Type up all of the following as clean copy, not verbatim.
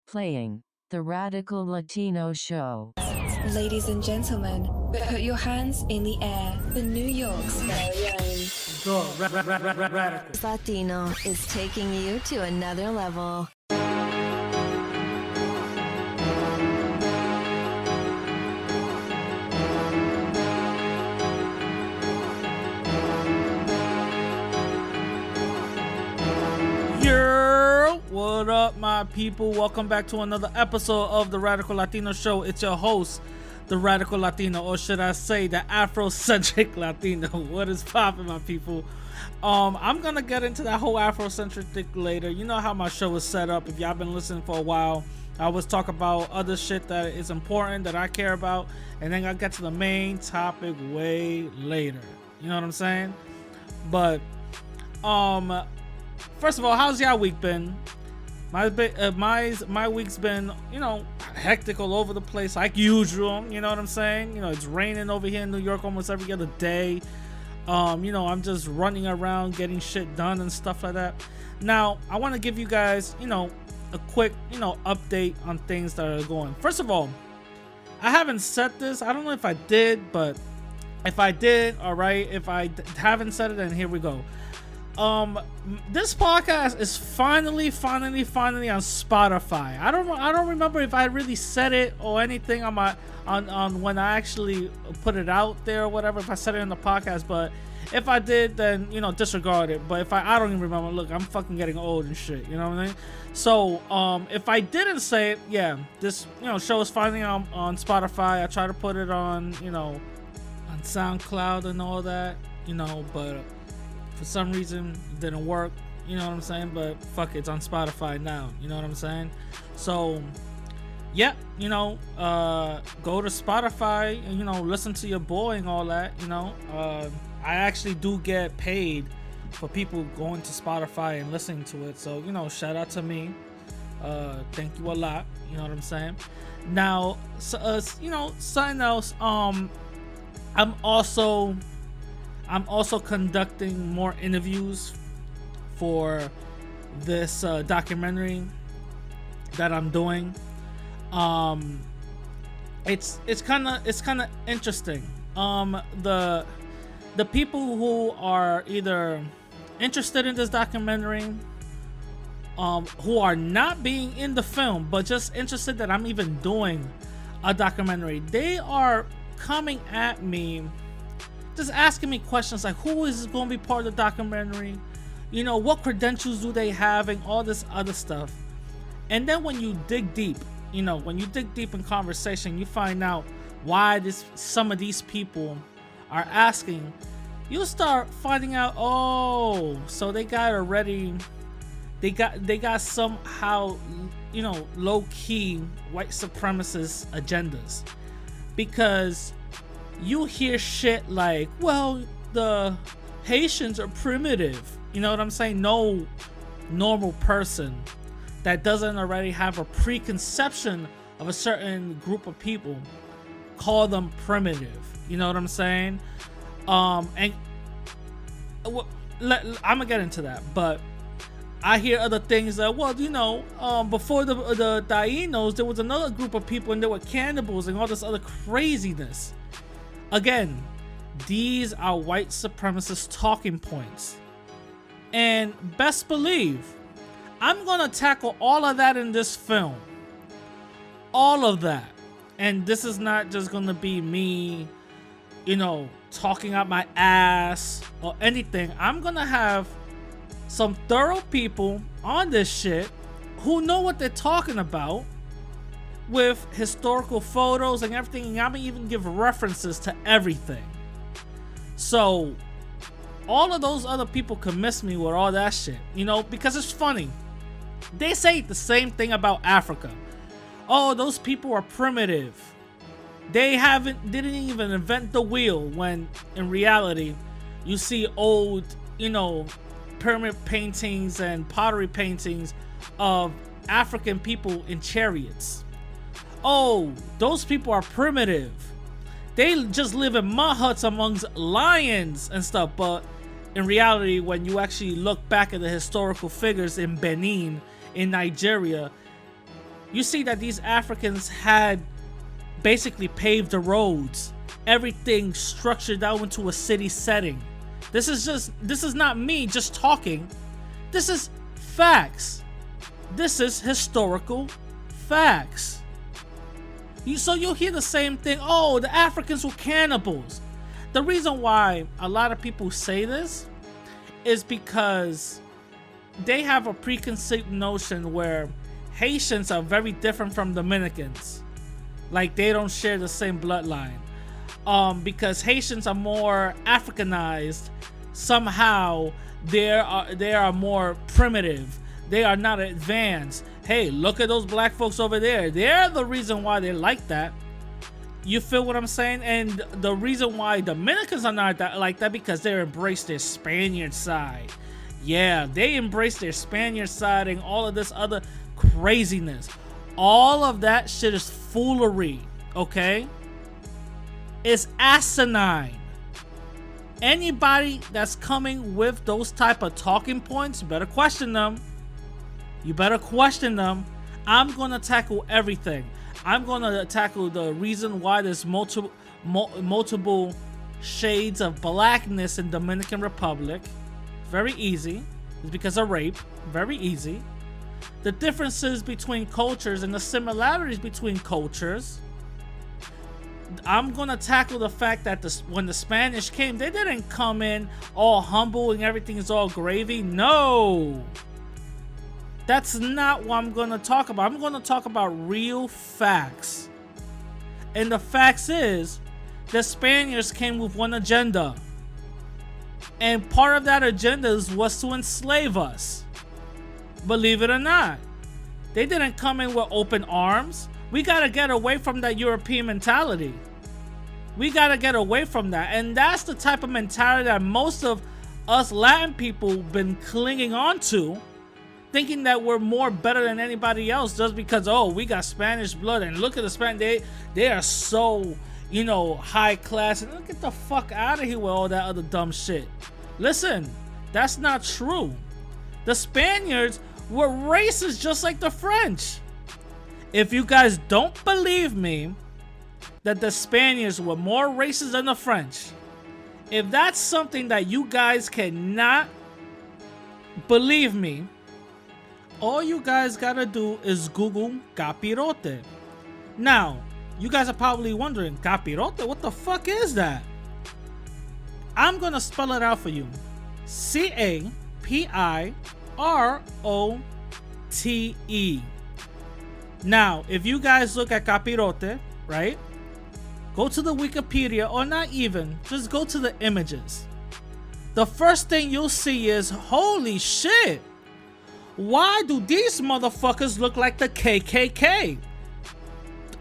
Playing the Radical Latino Show. Ladies and gentlemen, put your hands in the air for New York's very own. Radical Latino is taking you to another level. What up, my people? Welcome back to another episode of the Radical Latino Show. It's your host, the Radical Latino, or should I say the Afrocentric Latino. What is poppin', my people? I'm gonna get into that whole Afrocentric thing later. You know how my show is set up. If y'all been listening for a while, I always talk about other shit that is important that I care about, and then I get to the main topic way later. You know what I'm saying? But first of all, how's y'all week been? My week's been, hectic all over the place like usual. You know what I'm saying? It's raining over here in New York almost every other day. I'm just running around getting shit done and stuff like that. Now, I want to give you guys, a quick, update on things that are going. First of all, I haven't said this. I don't know if I did, but if I did, all right. If I haven't said it, then here we go. This podcast is finally on Spotify. I don't remember if I really said it or anything on when I actually put it out there or whatever, if I said it in the podcast, but if I did, then disregard it. But if I don't even remember. Look, I'm fucking getting old and shit, you know what I mean? So if I didn't say it, yeah, this show is finally on Spotify. I try to put it on on SoundCloud and all that, but for some reason it didn't work, you know what I'm saying? But fuck it, it's on Spotify now, you know what I'm saying? So yeah, go to Spotify and listen to your boy and all that. I actually do get paid for people going to Spotify and listening to it, so shout out to me. Thank you a lot, you know what I'm saying? Now something else, I'm also conducting more interviews for this documentary that I'm doing. It's kind of interesting. The people who are either interested in this documentary, who are not being in the film but just interested that I'm even doing a documentary, they are coming at me, just asking me questions like, who is going to be part of the documentary? What credentials do they have and all this other stuff. And then when you dig deep, in conversation, you find out why some of these people are asking. You start finding out, so they got somehow, low-key white supremacist agendas. Because you hear shit like, well, the Haitians are primitive. You know what I'm saying? No normal person that doesn't already have a preconception of a certain group of people call them primitive. You know what I'm saying? And I'm gonna get into that, but I hear other things that, well, before the Tainos, there was another group of people and they were cannibals and all this other craziness. Again, these are white supremacist talking points. And best believe, I'm going to tackle all of that in this film. All of that. And this is not just going to be me, talking out my ass or anything. I'm going to have some thorough people on this shit who know what they're talking about, with historical photos and everything, and I'm gonna even give references to everything. So all of those other people can miss me with all that shit, because it's funny. They say the same thing about Africa. Oh, those people are primitive. They didn't even invent the wheel, when in reality you see old, pyramid paintings and pottery paintings of African people in chariots. Oh, those people are primitive. They just live in mud huts amongst lions and stuff. But in reality, when you actually look back at the historical figures in Benin, in Nigeria, you see that these Africans had basically paved the roads, everything structured out into a city setting. This is not me just talking. This is facts. This is historical facts. So you'll hear the same thing. Oh, the Africans were cannibals. The reason why a lot of people say this is because they have a preconceived notion where Haitians are very different from Dominicans. Like they don't share the same bloodline. Because Haitians are more Africanized. Somehow they are more primitive. They are not advanced. Hey, look at those black folks over there. They're the reason why they're like that. You feel what I'm saying? And the reason why Dominicans are not like that because they embrace their Spaniard side. Yeah, they embrace their Spaniard side and all of this other craziness. All of that shit is foolery, okay? It's asinine. Anybody that's coming with those type of talking points, you better question them. You better question them. I'm going to tackle everything. I'm going to tackle the reason why there's multiple shades of blackness in Dominican Republic. Very easy. It's because of rape. Very easy. The differences between cultures and the similarities between cultures. I'm going to tackle the fact that when the Spanish came, they didn't come in all humble and everything is all gravy. No. That's not what I'm going to talk about. I'm going to talk about real facts. And the facts is, the Spaniards came with one agenda. And part of that agenda was to enslave us. Believe it or not. They didn't come in with open arms. We got to get away from that European mentality. We got to get away from that. And that's the type of mentality that most of us Latin people been clinging on to. Thinking that we're more better than anybody else just because, oh, we got Spanish blood. And look at the Spanish. They are so, high class. And get the fuck out of here with all that other dumb shit. Listen, that's not true. The Spaniards were racist just like the French. If you guys don't believe me that the Spaniards were more racist than the French, if that's something that you guys cannot believe me, all you guys gotta do is Google capirote. Now, you guys are probably wondering, capirote? What the fuck is that? I'm gonna spell it out for you. CAPIROTE. Now, if you guys look at capirote, right? Go to the Wikipedia, or not even, just go to the images. The first thing you'll see is, holy shit! Why do these motherfuckers look like the KKK?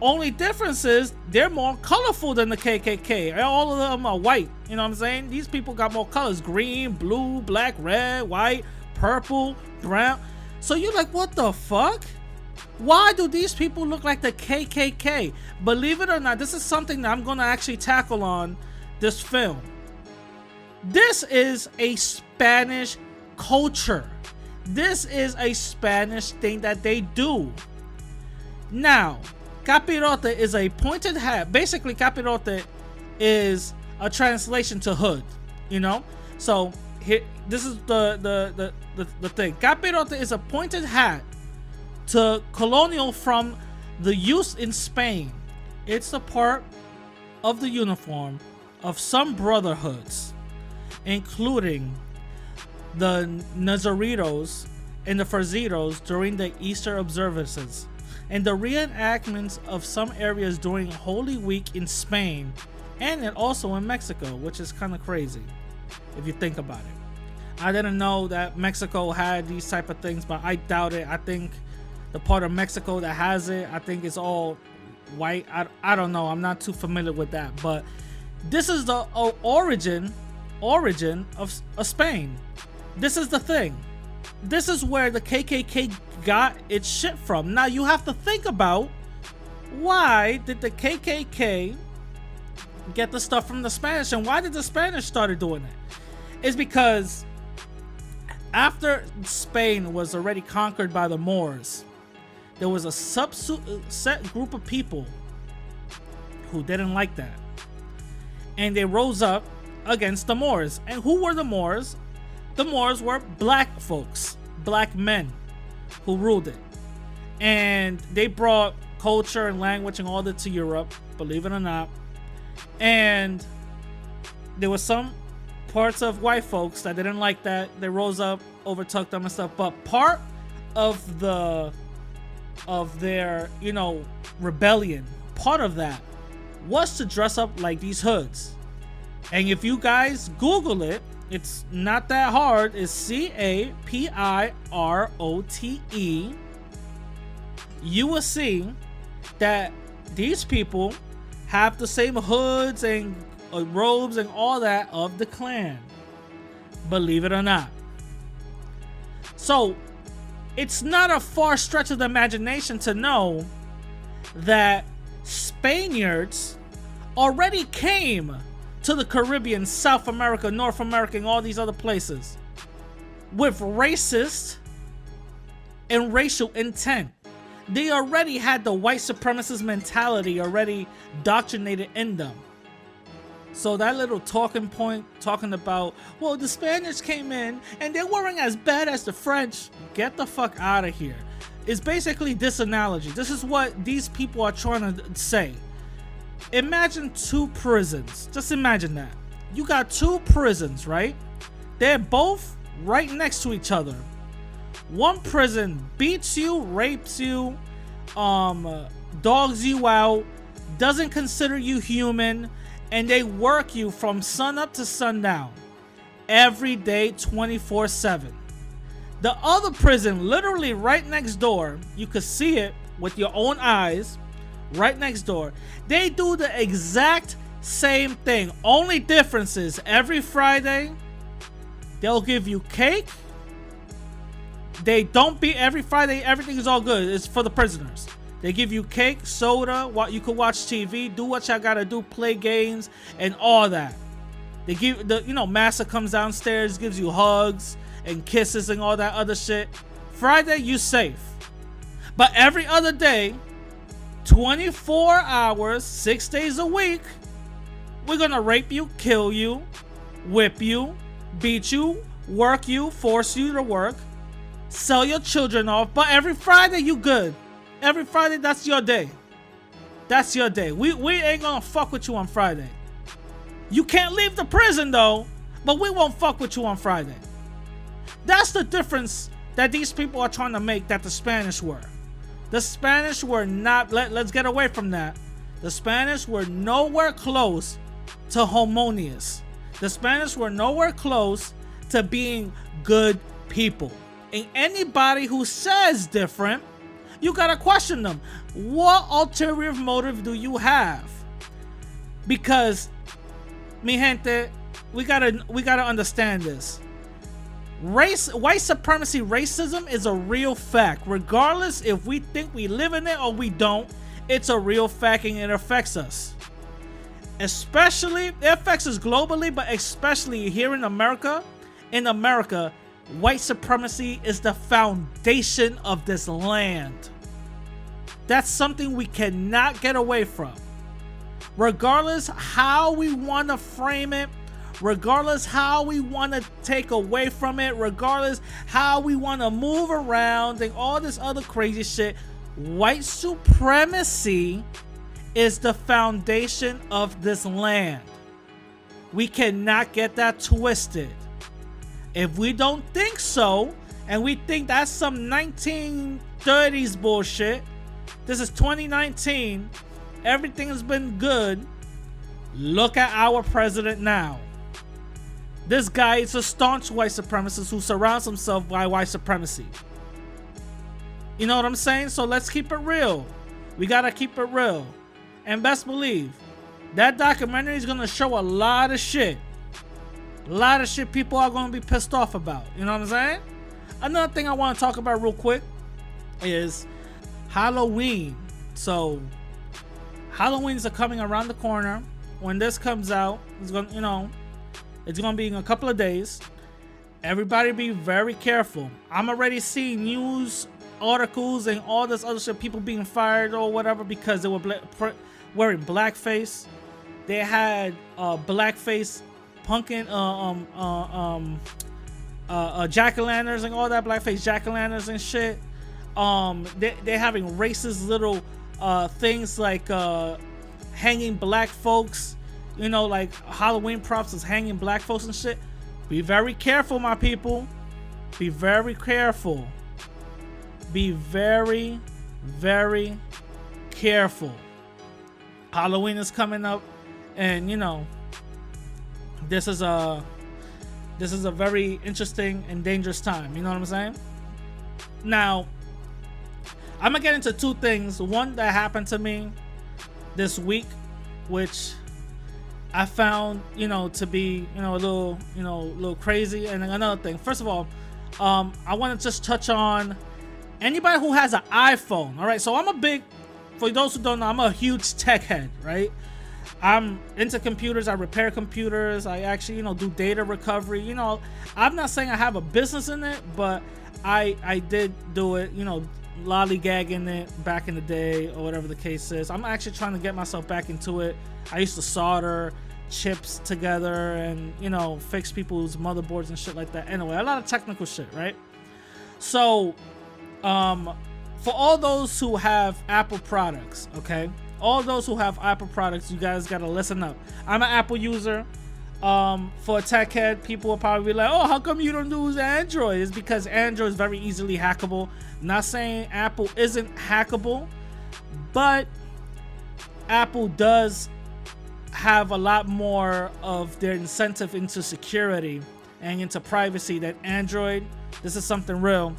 Only difference is they're more colorful than the KKK. All of them are white. You know what I'm saying? These people got more colors. Green, blue, black, red, white, purple, brown. So you're like, what the fuck? Why do these people look like the KKK? Believe it or not, this is something that I'm going to actually tackle on this film. This is a Spanish culture. This is a Spanish thing that they do. Now, capirote is a pointed hat. Basically, capirote is a translation to hood. So here, this is the thing. Capirote is a pointed hat to colonial from the use in Spain. It's a part of the uniform of some brotherhoods, including the Nazarenos and the Farzitos during the Easter observances, and the reenactments of some areas during Holy Week in Spain, and also in Mexico, which is kind of crazy if you think about it. I didn't know that Mexico had these type of things, but I doubt it. I think the part of Mexico that has it, I think it's all white. I don't know. I'm not too familiar with that, but this is the origin of Spain. This is the thing. This is where the KKK got its shit from. Now you have to think about, why did the KKK get the stuff from the Spanish, and why did the Spanish started doing it? It's because after Spain was already conquered by the Moors, there was a set group of people who didn't like that. And they rose up against the Moors. And who were the Moors? The Moors were black folks, black men who ruled it. And they brought culture and language and all that to Europe, believe it or not. And there were some parts of white folks that didn't like that. They rose up, overtook them and stuff. But part of their, rebellion, part of that was to dress up like these hoods. And if you guys Google it, it's not that hard. It's CAPIROTE. You will see that these people have the same hoods and robes and all that of the Klan. Believe it or not. So it's not a far stretch of the imagination to know that Spaniards already came to the Caribbean, South America, North America, and all these other places with racist and racial intent. They already had the white supremacist mentality already indoctrinated in them. So that little talking point, talking about, well, the Spaniards came in and they weren't as bad as the French. Get the fuck out of here. It's basically this analogy. This is what these people are trying to say. Imagine two prisons. Just imagine that. You got two prisons, right? They're both right next to each other. One prison beats you, rapes you, dogs you out, doesn't consider you human, and they work you from sun up to sundown every day, 24/7. The other prison, literally right next door, you could see it with your own eyes, right next door. They do the exact same thing. Only difference is every Friday, they'll give you cake. They don't beat every Friday. Everything is all good. It's for the prisoners. They give you cake, soda, you could watch TV, do what y'all gotta do, play games, and all that. They give Massa comes downstairs, gives you hugs and kisses and all that other shit. Friday, you safe. But every other day, 24 hours, 6 days a week, we're gonna rape you, kill you, whip you, beat you, work you, force you to work, sell your children off. But every Friday, you good. Every Friday, that's your day. That's your day. We ain't gonna fuck with you on Friday. You can't leave the prison though, but we won't fuck with you on Friday. That's the difference that these people are trying to make that the Spanish were. The Spanish were not, let's get away from that. The Spanish were nowhere close to harmonious. The Spanish were nowhere close to being good people. And anybody who says different, you gotta question them. What ulterior motive do you have? Because, mi gente, we gotta understand this. White supremacy, racism is a real fact. Regardless if we think we live in it or we don't, it's a real fact and it affects us. Especially, it affects us globally, but especially here in America. In America, white supremacy is the foundation of this land. That's something we cannot get away from. Regardless how we want to frame it, regardless how we want to take away from it, regardless how we want to move around and all this other crazy shit, white supremacy is the foundation of this land. We cannot get that twisted. If we don't think so, and we think that's some 1930s bullshit, this is 2019, everything has been good. Look at our president now. This guy is a staunch white supremacist who surrounds himself by white supremacy. You know what I'm saying? So let's keep it real. We gotta keep it real. And best believe, that documentary is gonna show a lot of shit. A lot of shit people are gonna be pissed off about. You know what I'm saying? Another thing I want to talk about real quick is Halloween. So Halloween's are coming around the corner. When this comes out, it's gonna, it's gonna be in a couple of days. Everybody be very careful. I'm already seeing news articles and all this other shit, people being fired or whatever because they were wearing blackface. They had blackface pumpkin jack-o'-lanterns and all that, blackface jack-o'-lanterns and shit. They're having racist little things like hanging black folks, you know, like Halloween props is hanging black folks and shit. Be very careful, my people. Be very careful. Be very, very careful. Halloween is coming up, and you know, this is a very interesting and dangerous time. You know what I'm saying? Now, I'm gonna get into two things. One that happened to me this week, which I found, you know, to be, you know, a little crazy. And then another thing. First of all, I want to just touch on anybody who has an iPhone. All right, so for those who don't know, I'm a huge tech head, right? I'm into computers. I repair computers. I actually, you know, do data recovery. You know, I'm not saying I have a business in it, but I did do it, you know, lollygagging it back in the day or whatever the case is. I'm actually trying to get myself back into it. I used to solder chips together and, you know, fix people's motherboards and shit like that. Anyway, a lot of technical shit, right? So, for all those who have Apple products, okay? All those who have Apple products, you guys gotta listen up. I'm an Apple user. For a tech head, people will probably be like, oh, how come you don't use Android? It's because Android is very easily hackable. Not saying Apple isn't hackable, but Apple does have a lot more of their incentive into security and into privacy than Android. This is something real.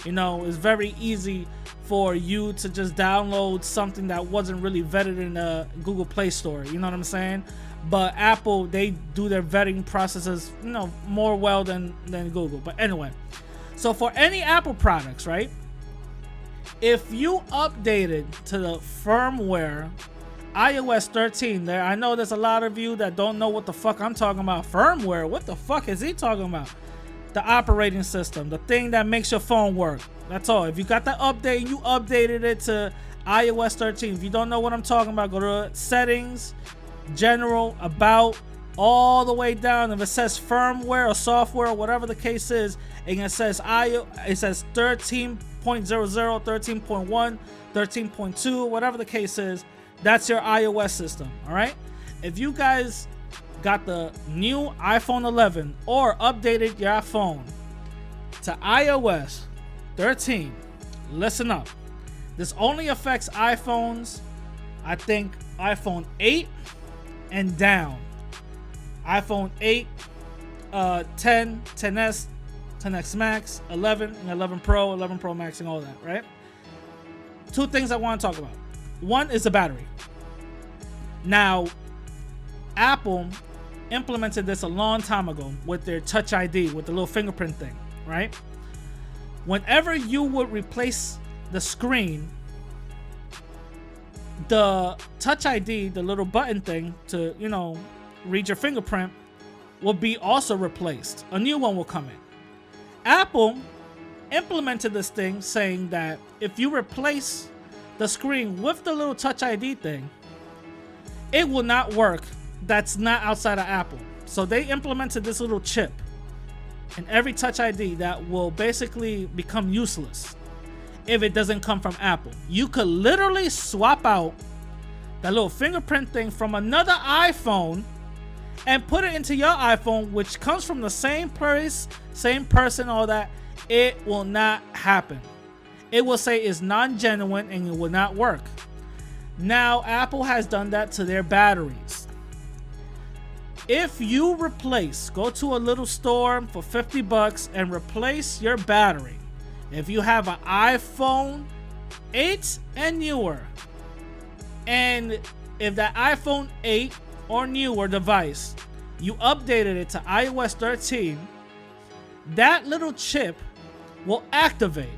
You know, it's very easy for you to just download something that wasn't really vetted in the Google Play Store. You know what I'm saying? But Apple, they do their vetting processes, you know, more well than Google. But anyway, so for any Apple products, right? If you updated to the firmware iOS 13, there, I know there's a lot of you that don't know what the fuck I'm talking about. Firmware, what the fuck is he talking about? The operating system, the thing that makes your phone work. That's all. If you got that update and you updated it to iOS 13, if you don't know what I'm talking about, go to settings, general, about, all the way down. If it says firmware or software or whatever the case is, and it says 13.00, 13.1, 13.2, whatever the case is, that's your iOS system. All right. If you guys got the new iPhone 11 or updated your phone to iOS 13, listen up. This only affects iPhones, I think iPhone 8 and down. iPhone 8, 10, 10s, 10x Max, 11 and 11 Pro, 11 Pro Max and all that, right? Two things I want to talk about. One is the battery. Now, Apple implemented this a long time ago with their Touch ID, with the little fingerprint thing, right? Whenever you would replace the screen, the Touch ID, the little button thing to, you know, read your fingerprint, will be also replaced. A new one will come in. Apple implemented this thing saying that if you replace the screen with the little Touch ID thing, it will not work. That's not outside of Apple. So they implemented this little chip in every Touch ID that will basically become useless if it doesn't come from Apple. You could literally swap out that little fingerprint thing from another iPhone and put it into your iPhone, which comes from the same place, same person, all that. It will not happen. It will say it's non-genuine and it will not work. Now, Apple has done that to their batteries. If you go to a little store for $50 and replace your battery, if you have an iPhone 8 and newer, and if that iPhone 8 or newer device, you updated it to iOS 13, that little chip will activate.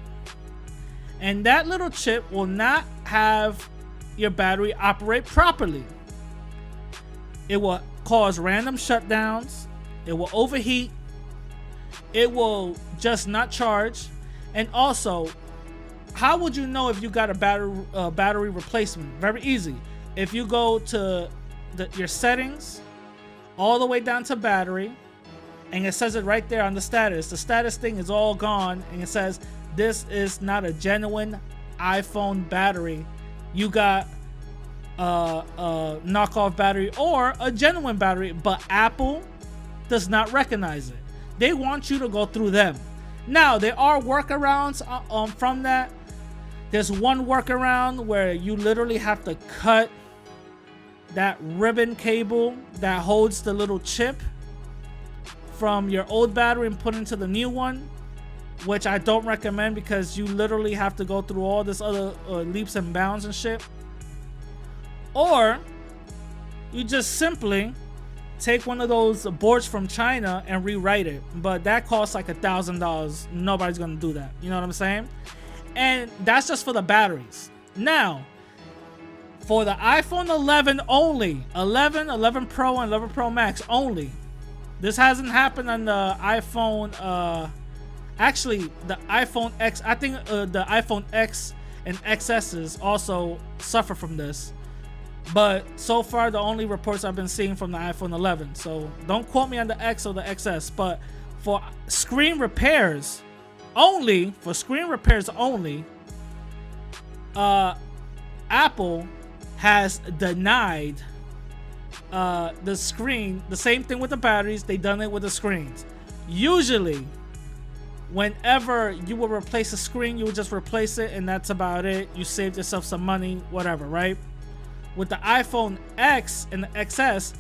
And that little chip will not have your battery operate properly. It will cause random shutdowns. It will overheat. It will just not charge. And also, how would you know if you got a battery replacement? Very easy. If you go to your settings, all the way down to battery, and it says it right there on the status. The status thing is all gone, and it says this is not a genuine iPhone battery. You got a knockoff battery or a genuine battery, but Apple does not recognize it. They want you to go through them. Now, there are workarounds from that. There's one workaround where you literally have to cut that ribbon cable that holds the little chip from your old battery and put into the new one, which I don't recommend because you literally have to go through all this other leaps and bounds and shit. Or you just simply take one of those boards from China and rewrite it, but that costs like $1,000. Nobody's gonna do that. You know what I'm saying? And that's just for the batteries. Now, for the iPhone 11 only, 11 Pro, and 11 Pro Max only. This hasn't happened on the iPhone. Actually, the iPhone X. I think the iPhone X and XSs also suffer from this. But so far, the only reports I've been seeing from the iPhone 11. So don't quote me on the X or the XS. But for screen repairs only, Apple has denied the screen. The same thing with the batteries. They done it with the screens. Usually, whenever you will replace a screen, you will just replace it, and that's about it. You saved yourself some money, whatever, right? With the iPhone X and the XS,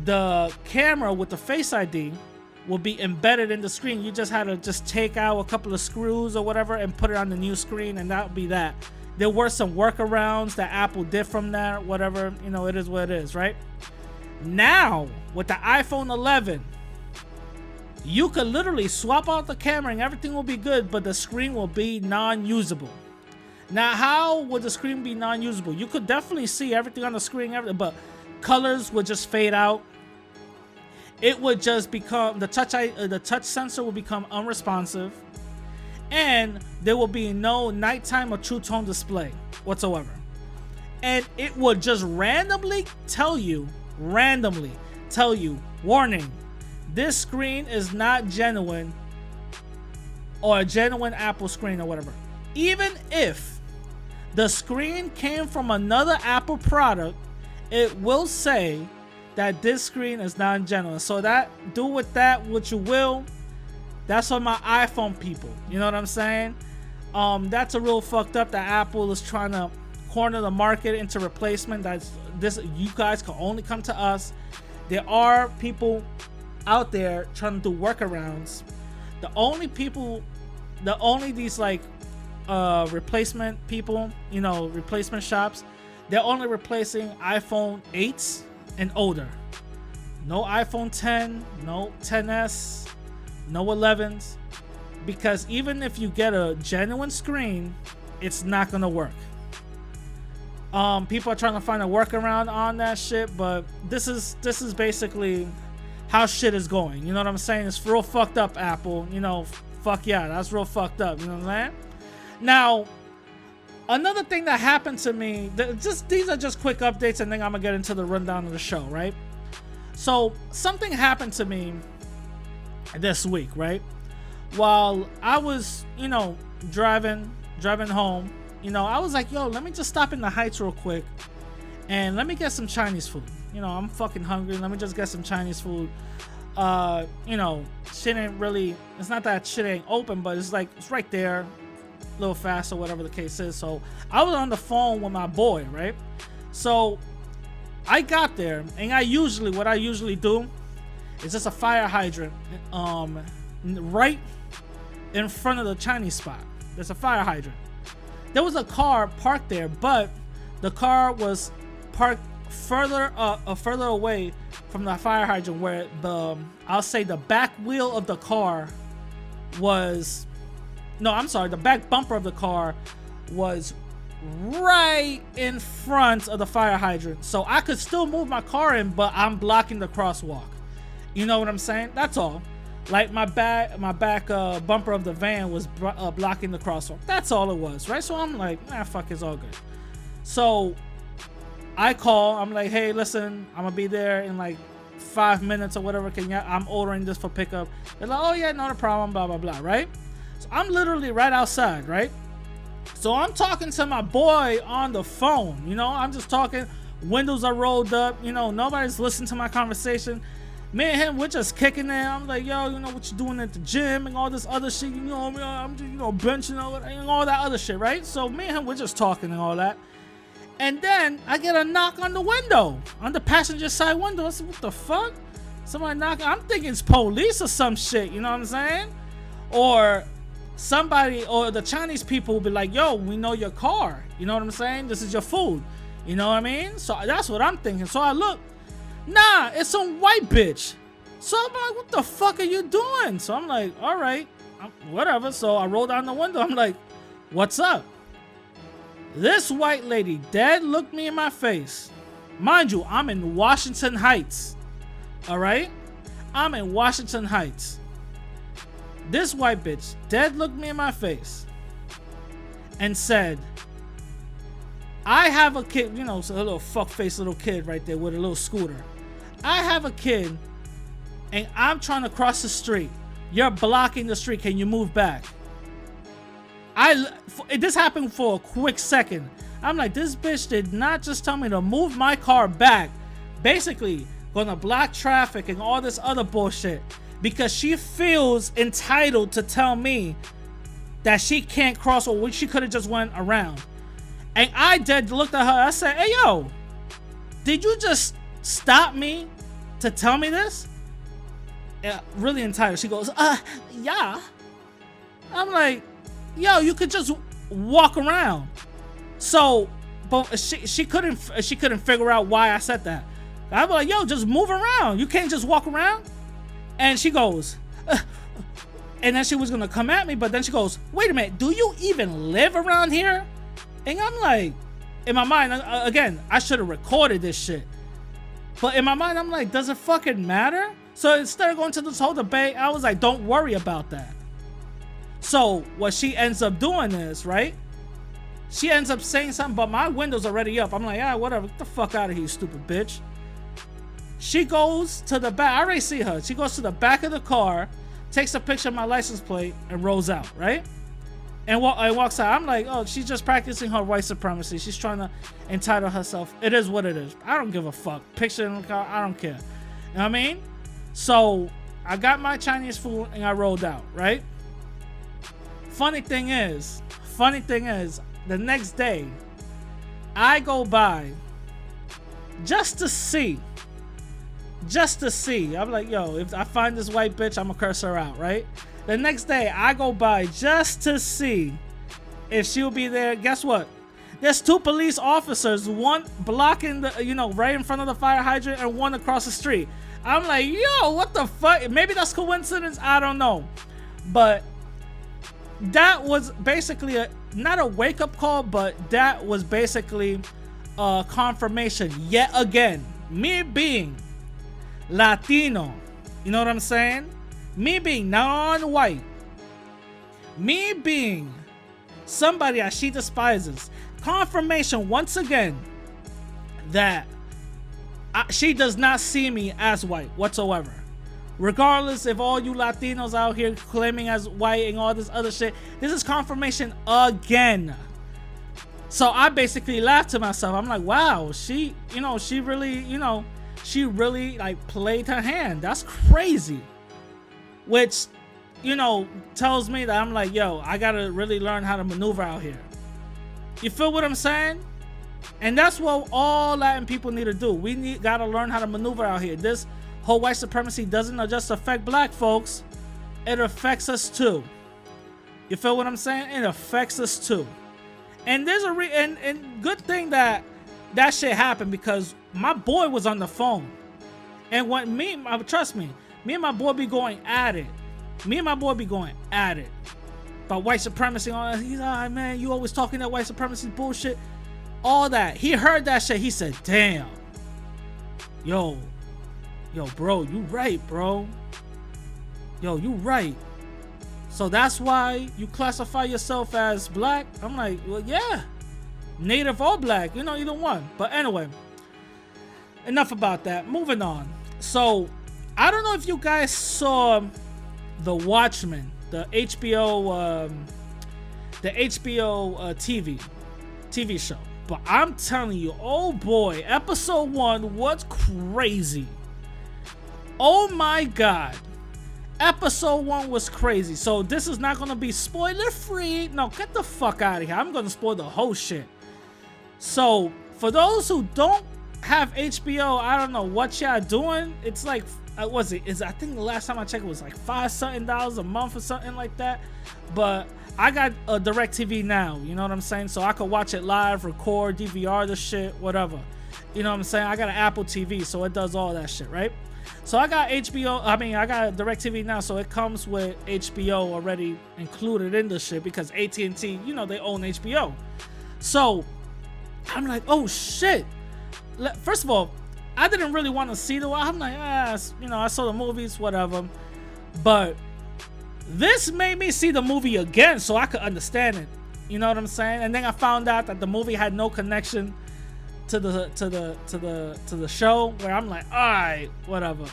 the camera with the Face ID will be embedded in the screen. You just had to just take out a couple of screws or whatever and put it on the new screen, and that would be that. There were some workarounds that Apple did from that, whatever, you know, it is what it is, right? Now, with the iPhone 11, you could literally swap out the camera and everything will be good, but the screen will be non-usable. Now, how would the screen be non-usable? You could definitely see everything on the screen, but colors would just fade out. It would just become, the touch sensor will become unresponsive, and there will be no nighttime or true tone display whatsoever. And it would just randomly tell you, warning, this screen is not genuine, or a genuine Apple screen or whatever. Even if the screen came from another Apple product, it will say that this screen is non-genuine. So that, do with that what you will. That's for my iPhone people. You know what I'm saying? That's a real fucked up that Apple is trying to corner the market into replacement. That's this. You guys can only come to us. There are people out there trying to do workarounds. The only these like replacement people, you know, replacement shops, they're only replacing iPhone 8s and older. No iPhone 10, no 10s, no 11s, because even if you get a genuine screen, it's not gonna work. People are trying to find a workaround on that shit, but this is basically how shit is going. You know what I'm saying? It's real fucked up, Apple. You know, fuck yeah, that's real fucked up. You know what I'm saying? Now, another thing that happened to me, these are just quick updates, and then I'm gonna get into the rundown of the show, right? So something happened to me this week, right? While I was, you know, driving home, you know, I was like, yo, let me just stop in the Heights real quick and let me get some Chinese food. You know, I'm fucking hungry. Let me just get some Chinese food. You know, shit ain't really, it's not that shit ain't open, but it's like, it's right there, a little fast or whatever the case is. So I was on the phone with my boy, right? So I got there, and what I usually do is just a fire hydrant right in front of the Chinese spot. There's a fire hydrant. There was a car parked there, but the car was parked further away from the fire hydrant, where the back wheel of the car was, the back bumper of the car was right in front of the fire hydrant. So I could still move my car in, but I'm blocking the crosswalk. You know what I'm saying? That's all. Like my back bumper of the van was blocking the crosswalk. That's all it was, right? So I'm like, fuck, it's all good. So I call. I'm like, hey, listen, I'm gonna be there in like 5 minutes or whatever. I'm ordering this for pickup. They're like, oh yeah, not a problem, blah blah blah, right? So I'm literally right outside, right? So I'm talking to my boy on the phone. I'm just talking. Windows are rolled up. Nobody's listening to my conversation. Me and him, we're just kicking it. I'm like, yo, what you doing at the gym and all this other shit. I'm just, benching and all that other shit, right? So me and him, we're just talking and all that. And then I get a knock on the window, on the passenger side window. I said, what the fuck? Somebody knocking. I'm thinking it's police or some shit. You know what I'm saying? Or somebody, or the Chinese people will be like, yo, we know your car. You know what I'm saying? This is your food. You know what I mean? So that's what I'm thinking. So I look. Nah, it's some white bitch. So I'm like, what the fuck are you doing? So I'm like, all right, whatever. So I roll down the window. I'm like, what's up? This white lady dead looked me in my face. Mind you, I'm in Washington Heights. All right? I'm in Washington Heights. This white bitch dead looked me in my face and said, I have a kid, so a little fuck-faced little kid right there with a little scooter. I have a kid, and I'm trying to cross the street. You're blocking the street. Can you move back? This happened for a quick second. I'm like, this bitch did not just tell me to move my car back. Basically, gonna block traffic and all this other bullshit because she feels entitled to tell me that she can't cross or she could have just went around. And I looked at her. I said, hey, yo, did you just stop me to tell me this? Yeah, really entitled. She goes, yeah. I'm like, yo, you could just walk around. So, but she couldn't figure out why I said that. I was like, yo, just move around. You can't just walk around. And she goes, and then she was gonna come at me, but then she goes, wait a minute, do you even live around here? And I'm like, in my mind, again, I should have recorded this shit. But in my mind, I'm like, does it fucking matter? So instead of going to this whole debate, I was like, don't worry about that. So what she ends up doing is, right? She ends up saying something, but my window's already up. I'm like, whatever, get the fuck out of here, you stupid bitch. She goes to the back. I already see her. She goes to the back of the car, takes a picture of my license plate, and rolls out, right? And walks out. I'm like, oh, she's just practicing her white supremacy. She's trying to entitle herself. It is what it is. I don't give a fuck. Picture in the car, I don't care. You know what I mean? So I got my Chinese food and I rolled out, right? Funny thing is, the next day, I go by just to see. I'm like, yo, if I find this white bitch, I'm gonna curse her out, right? The next day, I go by just to see if she'll be there. Guess what? There's 2 police officers, one blocking the, right in front of the fire hydrant and one across the street. I'm like, yo, what the fuck? Maybe that's coincidence. I don't know. But that was basically not a wake-up call, but that was basically a confirmation yet again. Me being Latino, you know what I'm saying? Me being non-white, me being somebody that she despises, confirmation once again that she does not see me as white whatsoever. Regardless if all you Latinos out here claiming as white and all this other shit, this is confirmation again. So I basically laughed to myself. I'm like, wow, she really like played her hand. That's crazy. Which, tells me that I'm like, yo, I gotta really learn how to maneuver out here. You feel what I'm saying? And that's what all Latin people need to do. We gotta learn how to maneuver out here. This whole white supremacy doesn't just affect black folks. It affects us too. You feel what I'm saying? It affects us too. And there's and good thing that shit happened because my boy was on the phone. And trust me, me and my boy be going at it. About white supremacy. He's like, man, you always talking that white supremacy bullshit. All that. He heard that shit. He said, damn. Yo, bro, you right, bro. yo, you right. So that's why you classify yourself as black? I'm like, well, yeah. Native or black, you know, either one. But anyway, enough about that. Moving on. So, I don't know if you guys saw the Watchmen, the HBO TV show. But I'm telling you, oh boy, episode 1 was crazy. Oh my god. Episode 1 was crazy. So this is not gonna be spoiler free. No, get the fuck out of here. I'm gonna spoil the whole shit. So for those who don't have HBO, I don't know what y'all doing. It's like, I think the last time I checked it was like $5 something a month or something like that. But I got a DirecTV now, you know what I'm saying? So I could watch it live, record, DVR the shit, whatever. You know what I'm saying? I got an Apple TV, so it does all that shit, right? So I got I got DirecTV now, so it comes with HBO already included in the shit because AT&T, you know, they own HBO. So I'm like, oh shit. First of all, I didn't really want to see I'm like, you know, I saw the movies, whatever. But this made me see the movie again so I could understand it. You know what I'm saying? And then I found out that the movie had no connection to the show, where I'm like, all right, whatever.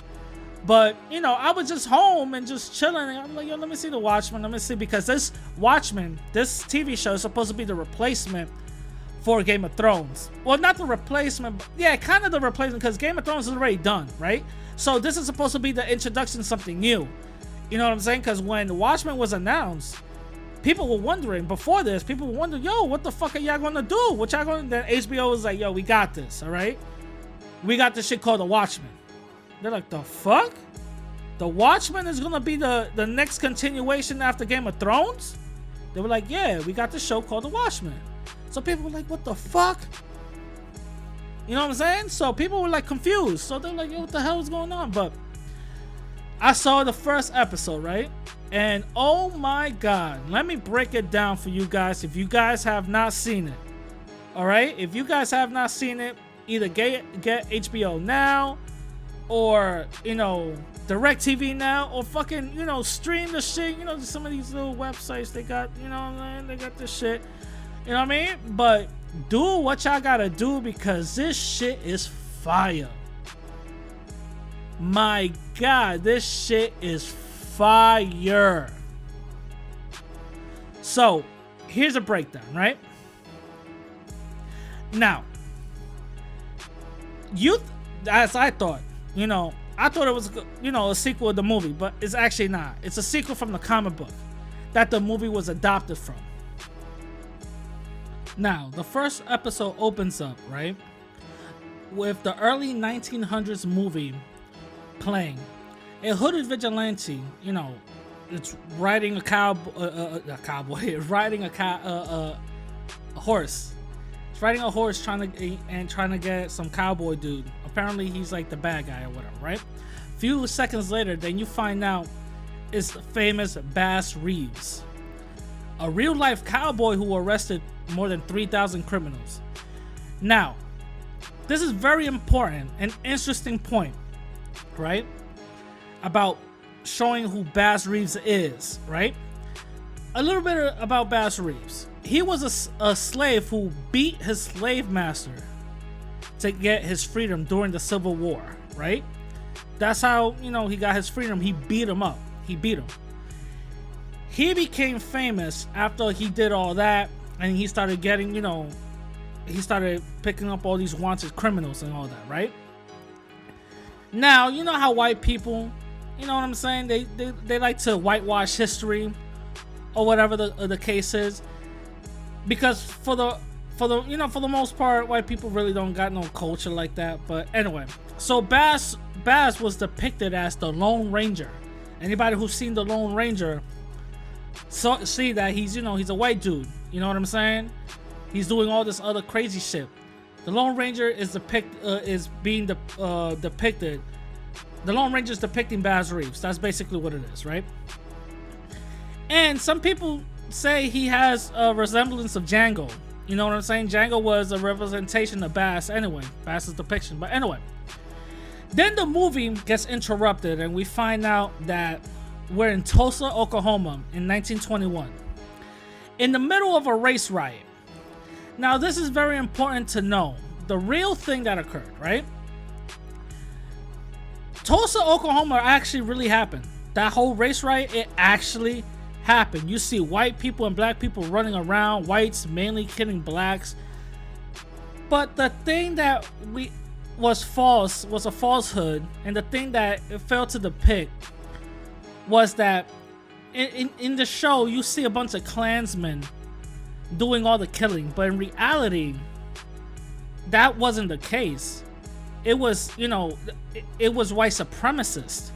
But you know, I was just home and just chilling, and I'm like, yo, let me see the Watchmen. Let me see, because this Watchmen, this TV show is supposed to be the replacement for Game of Thrones. Well, not the replacement, but yeah, kind of the replacement, because Game of Thrones is already done, right? So this is supposed to be the introduction to something new. You know what I'm saying? Because when Watchmen was announced, people were wondering, before this, people were wondering, yo, what the fuck are y'all gonna do? What y'all gonna do? Then HBO was like, yo, we got this, all right? We got this shit called The Watchmen. They're like, the fuck? The Watchmen is gonna be the next continuation after Game of Thrones? They were like, yeah, we got this show called The Watchmen. So people were like, what the fuck? You know what I'm saying? So people were like confused. So they're like, yo, what the hell is going on? But I saw the first episode, right? And oh my god, let me break it down for you guys if you guys have not seen it. All right? If you guys have not seen it, either get HBO now, or, you know, DirecTV now, or fucking, you know, stream the shit. You know, some of these little websites, they got, you know what I mean? They got this shit. You know what I mean? But do what y'all gotta do, because this shit is fire. My god, this shit is fire. So, here's a breakdown, right? Now, as I thought, you know, I thought it was, you know, a sequel of the movie, but it's actually not. It's a sequel from the comic book that the movie was adopted from. Now, the first episode opens up, right, with the early 1900s movie playing. A hooded vigilante, you know, it's riding a horse. It's riding a horse trying to get some cowboy dude. Apparently he's like the bad guy or whatever, right? A few seconds later, then you find out it's the famous Bass Reeves, a real life cowboy who arrested more than 3,000 criminals. Now, this is very important, an interesting point, right? About showing who Bass Reeves is, right? A little bit about Bass Reeves. He was a slave who beat his slave master to get his freedom during the Civil War, right? That's how, you know, he got his freedom. He beat him up. He beat him. He became famous after he did all that, and he started getting, you know, he started picking up all these wanted criminals and all that, right? Now, you know how white people, you know what I'm saying? They like to whitewash history or whatever the case is, because for the most part, white people really don't got no culture like that. But anyway, so Bass was depicted as the Lone Ranger. Anybody who's seen the Lone Ranger see that he's, you know, he's a white dude. You know what I'm saying? He's doing all this other crazy shit. The Lone Ranger is being depicted. The Lone Ranger is depicting Bass Reeves. That's basically what it is, right? And some people say he has a resemblance of Django. You know what I'm saying? Django was a representation of Bass anyway. Bass's depiction. But anyway. Then the movie gets interrupted and we find out that we're in Tulsa, Oklahoma in 1921, in the middle of a race riot. Now, this is very important to know. The real thing that occurred, right? Tulsa, Oklahoma actually really happened. That whole race riot, it actually happened. You see white people and black people running around, whites mainly killing blacks. But the thing that was false, was a falsehood, and the thing that it failed to depict was that in the show, you see a bunch of Klansmen doing all the killing, but in reality, that wasn't the case. It was, it was white supremacists.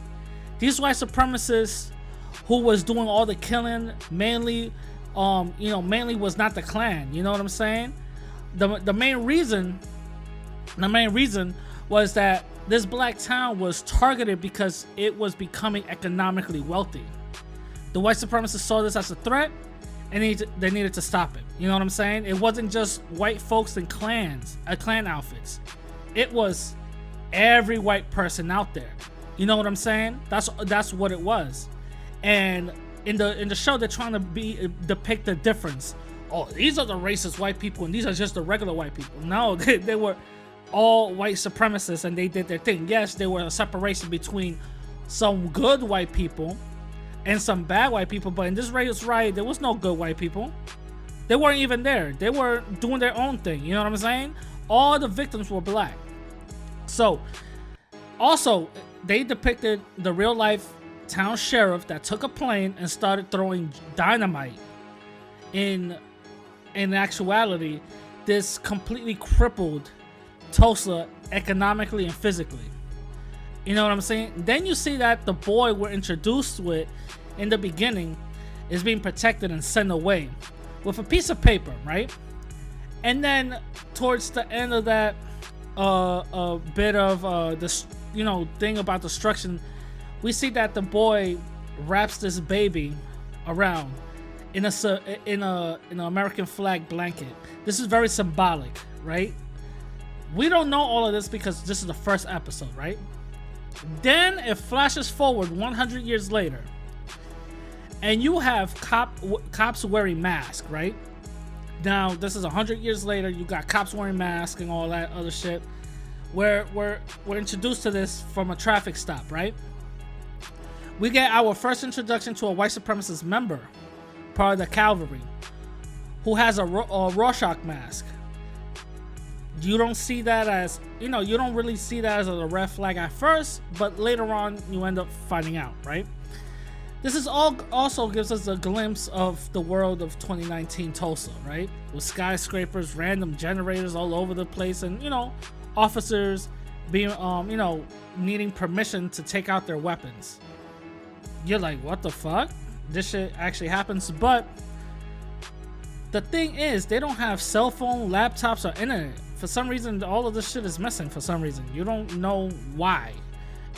These white supremacists who was doing all the killing mainly was not the Klan. You know what I'm saying? The main reason was that this black town was targeted because it was becoming economically wealthy. The white supremacists saw this as a threat, and they needed to stop it. You know what I'm saying? It wasn't just white folks in clan outfits. It was every white person out there. You know what I'm saying? That's what it was. And in the show, they're trying to depict the difference. Oh, these are the racist white people, and these are just the regular white people. No, they were all white supremacists, and they did their thing. Yes, there was a separation between some good white people and some bad white people, but in this race riot, there was no good white people. They weren't even there. They were doing their own thing. You know what I'm saying? All the victims were black. So, also, they depicted the real life town sheriff that took a plane and started throwing dynamite. In actuality, this completely crippled Tulsa economically and physically. You know what I'm saying? Then you see that the boy we're introduced with in the beginning is being protected and sent away with a piece of paper, right? And then towards the end of that a bit of this, thing about destruction, we see that the boy wraps this baby around in an American flag blanket. This is very symbolic, right? We don't know all of this because this is the first episode, right? Then it flashes forward 100 years later, and you have cops wearing masks, right? Now, this is 100 years later. You got cops wearing masks and all that other shit. We're introduced to this from a traffic stop, right? We get our first introduction to a white supremacist member, part of the cavalry, who has a Rorschach mask. You don't see that as, you don't really see that as a red flag at first, but later on you end up finding out, right? This is also gives us a glimpse of the world of 2019 Tulsa, right? With skyscrapers, random generators all over the place, and officers being needing permission to take out their weapons. You're like, what the fuck? This shit actually happens. But the thing is, they don't have cell phone, laptops, or internet. For some reason, all of this shit is missing for some reason. You don't know why,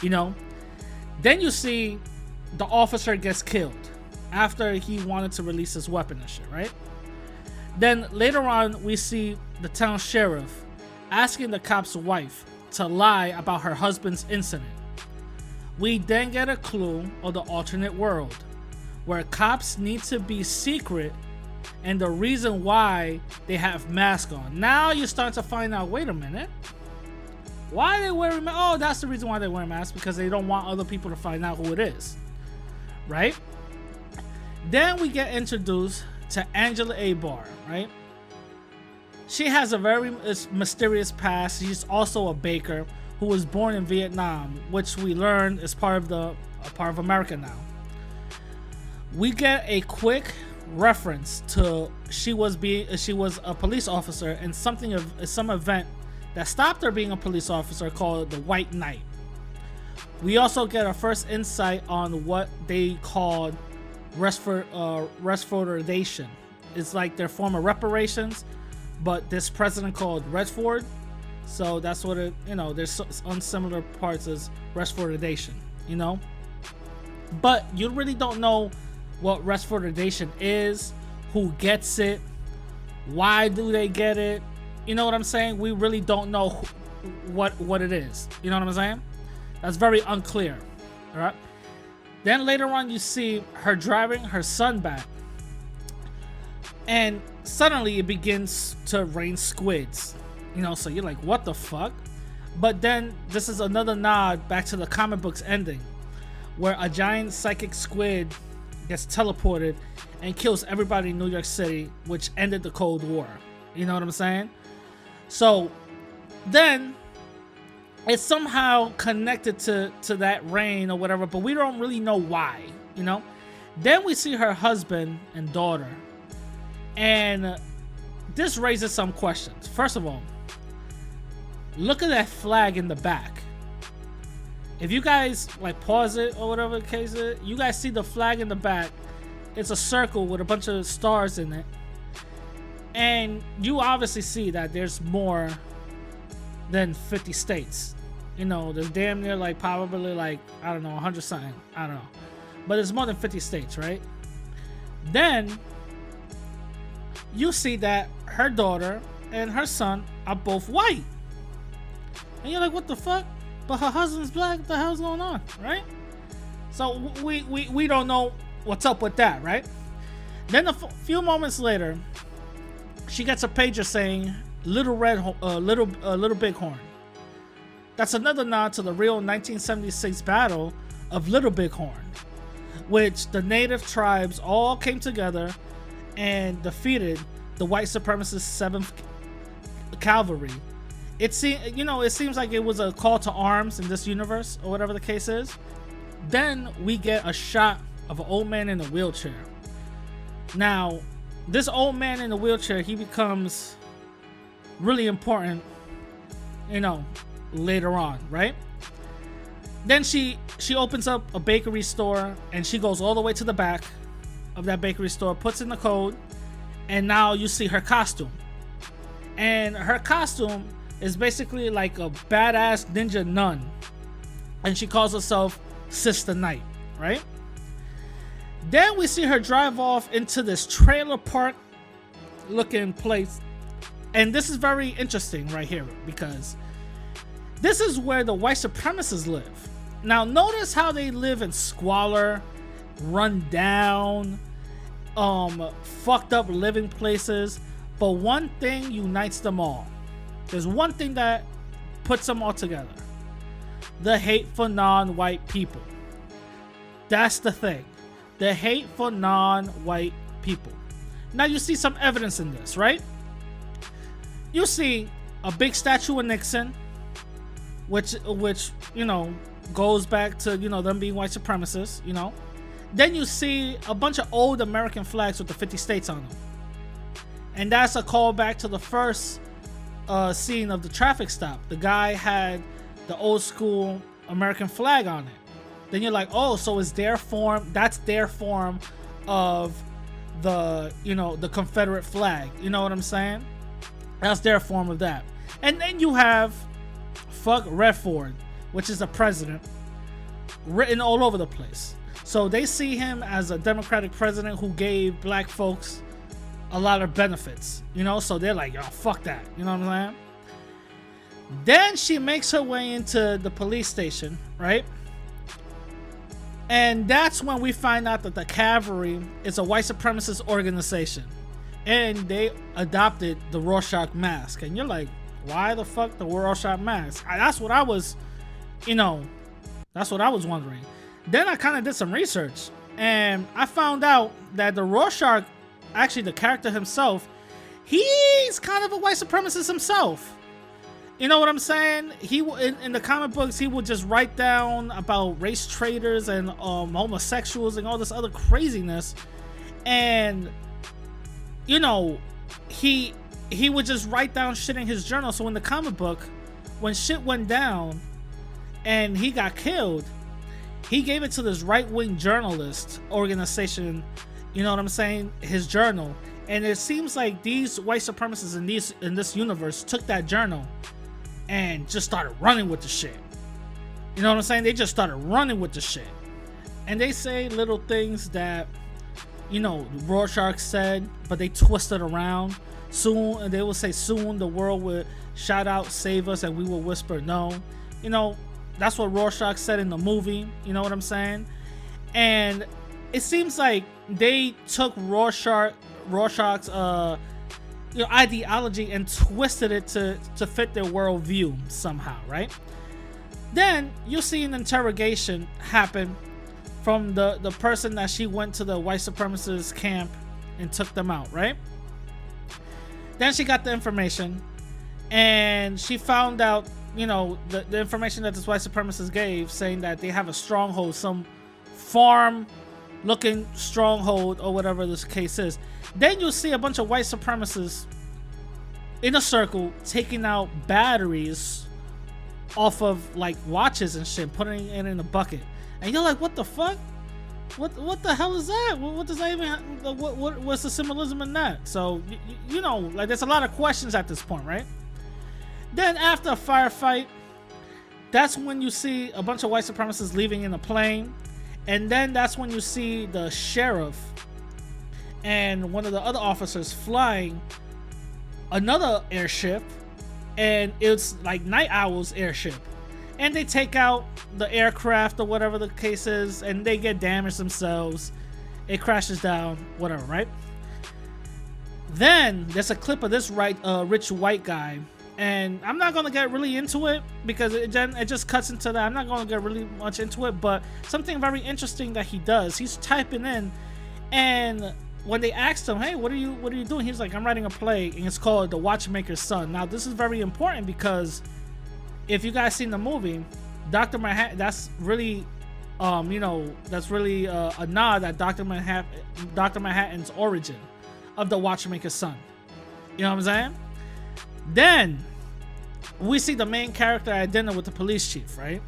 Then you see the officer gets killed after he wanted to release his weapon and shit, right? Then later on, we see the town sheriff asking the cop's wife to lie about her husband's incident. We then get a clue of the alternate world, where cops need to be secret and the reason why they have masks on. Now you start to find out, wait a minute, why are they wearing masks? Oh, that's the reason why they wear masks, because they don't want other people to find out who it is, right? Then we get introduced to Angela Abar, right? She has a very mysterious past. She's also a baker who was born in Vietnam, which we learn is part of America now. We get a quick reference to she was a police officer in some event that stopped her being a police officer called the White Night. We also get our first insight on what they called Redfordization. It's like their form of reparations, but this president called Redford, so that's what it, there's unsimilar parts as Redfordization, but you really don't know what Redfordization is, who gets it, why do they get it, you know what I'm saying? We really don't know what it is, you know what I'm saying? That's very unclear, all right? Then later on, you see her driving her son back, and suddenly it begins to rain squids. So you're like, what the fuck? But then this is another nod back to the comic book's ending, where a giant psychic squid gets teleported and kills everybody in New York City, which ended the Cold War. You know what I'm saying? So then it's somehow connected to that rain or whatever, but we don't really know why, Then we see her husband and daughter, and this raises some questions. First of all, look at that flag in the back. If you guys pause it or whatever the case is, you guys see the flag in the back. It's a circle with a bunch of stars in it. And you obviously see that there's more than 50 states. There's damn near probably 100 something. I don't know. But it's more than 50 states, right? Then you see that her daughter and her son are both white. And you're like, what the fuck? But her husband's black. What the hell's going on, right? So we don't know what's up with that, right? Then a few moments later, she gets a pager saying Little Bighorn. That's another nod to the real 1976 Battle of Little Bighorn, which the native tribes all came together and defeated the white supremacist 7th Cavalry. It seems like it was a call to arms in this universe, or whatever the case is. Then we get a shot of an old man in a wheelchair. Now, this old man in the wheelchair, he becomes really important, later on, right? Then she opens up a bakery store, and she goes all the way to the back of that bakery store, puts in the code, and now you see her costume. And her costume is basically like a badass ninja nun, and she calls herself Sister Night, right? Then we see her drive off into this trailer park looking place, and this is very interesting right here, because this is where the white supremacists live. Now notice how they live in squalor, run down, fucked up living places, but one thing unites them all. There's one thing that puts them all together: the hate for non-white people. That's the thing. The hate for non-white people. Now you see some evidence in this, right? You see a big statue of Nixon, which goes back to them being white supremacists. Then you see a bunch of old American flags with the 50 states on them, and that's a callback to the first scene of the traffic stop. The guy had the old school American flag on it. Then you're like, oh, so is their form? That's their form of the Confederate flag. You know what I'm saying? That's their form of that. And then you have fuck Redford, which is a president, written all over the place. So they see him as a Democratic president who gave black folks a lot of benefits, so they're like, yo, fuck that. You know what I'm saying? Then she makes her way into the police station, right? And that's when we find out that the cavalry is a white supremacist organization, and they adopted the Rorschach mask. And you're like, why the fuck the Rorschach mask? That's what I was wondering. Then I kind of did some research, and I found out that the Rorschach, actually the character himself, he's kind of a white supremacist himself. You know what I'm saying? He in the comic books, he would just write down about race traitors and homosexuals and all this other craziness, and he would just write down shit in his journal. So in the comic book, when shit went down and he got killed, he gave it to this right-wing journalist organization. You know what I'm saying? His journal. And it seems like these white supremacists in this universe took that journal and just started running with the shit. You know what I'm saying? They just started running with the shit. And they say little things that, Rorschach said, but they twist it around. Soon, they will say, soon the world will shout out, save us, and we will whisper no. That's what Rorschach said in the movie. You know what I'm saying? and it seems like they took Rorschach's ideology and twisted it to fit their worldview somehow, right? Then you see an interrogation happen from the person that she went to the white supremacist camp and took them out, right? Then she got the information, and she found out, the information that this white supremacist gave, saying that they have a stronghold, some farm-looking stronghold or whatever this case is. Then you'll see a bunch of white supremacists in a circle taking out batteries off of like watches and shit, putting it in a bucket, and you're like, what the fuck? What the hell is that? What does that even? What's the symbolism in that? So like there's a lot of questions at this point, right? Then after a firefight, that's when you see a bunch of white supremacists leaving in a plane, and then that's when you see the sheriff and one of the other officers flying another airship, and it's like Night Owl's airship, and they take out the aircraft or whatever the case is, and they get damaged themselves. It crashes down, whatever, right? Then there's a clip of this rich white guy, and I'm not gonna get really into it because it just cuts into that. I'm not gonna get really much into it, but something very interesting that he does, he's typing in, and when they asked him, hey, what are you doing? He's like, I'm writing a play, and it's called The Watchmaker's Son. Now, this is very important because if you guys seen the movie, Dr. Manhattan, that's really, a nod at Dr. Manhattan's origin of the Watchmaker's son. You know what I'm saying? Then we see the main character at dinner with the police chief, right?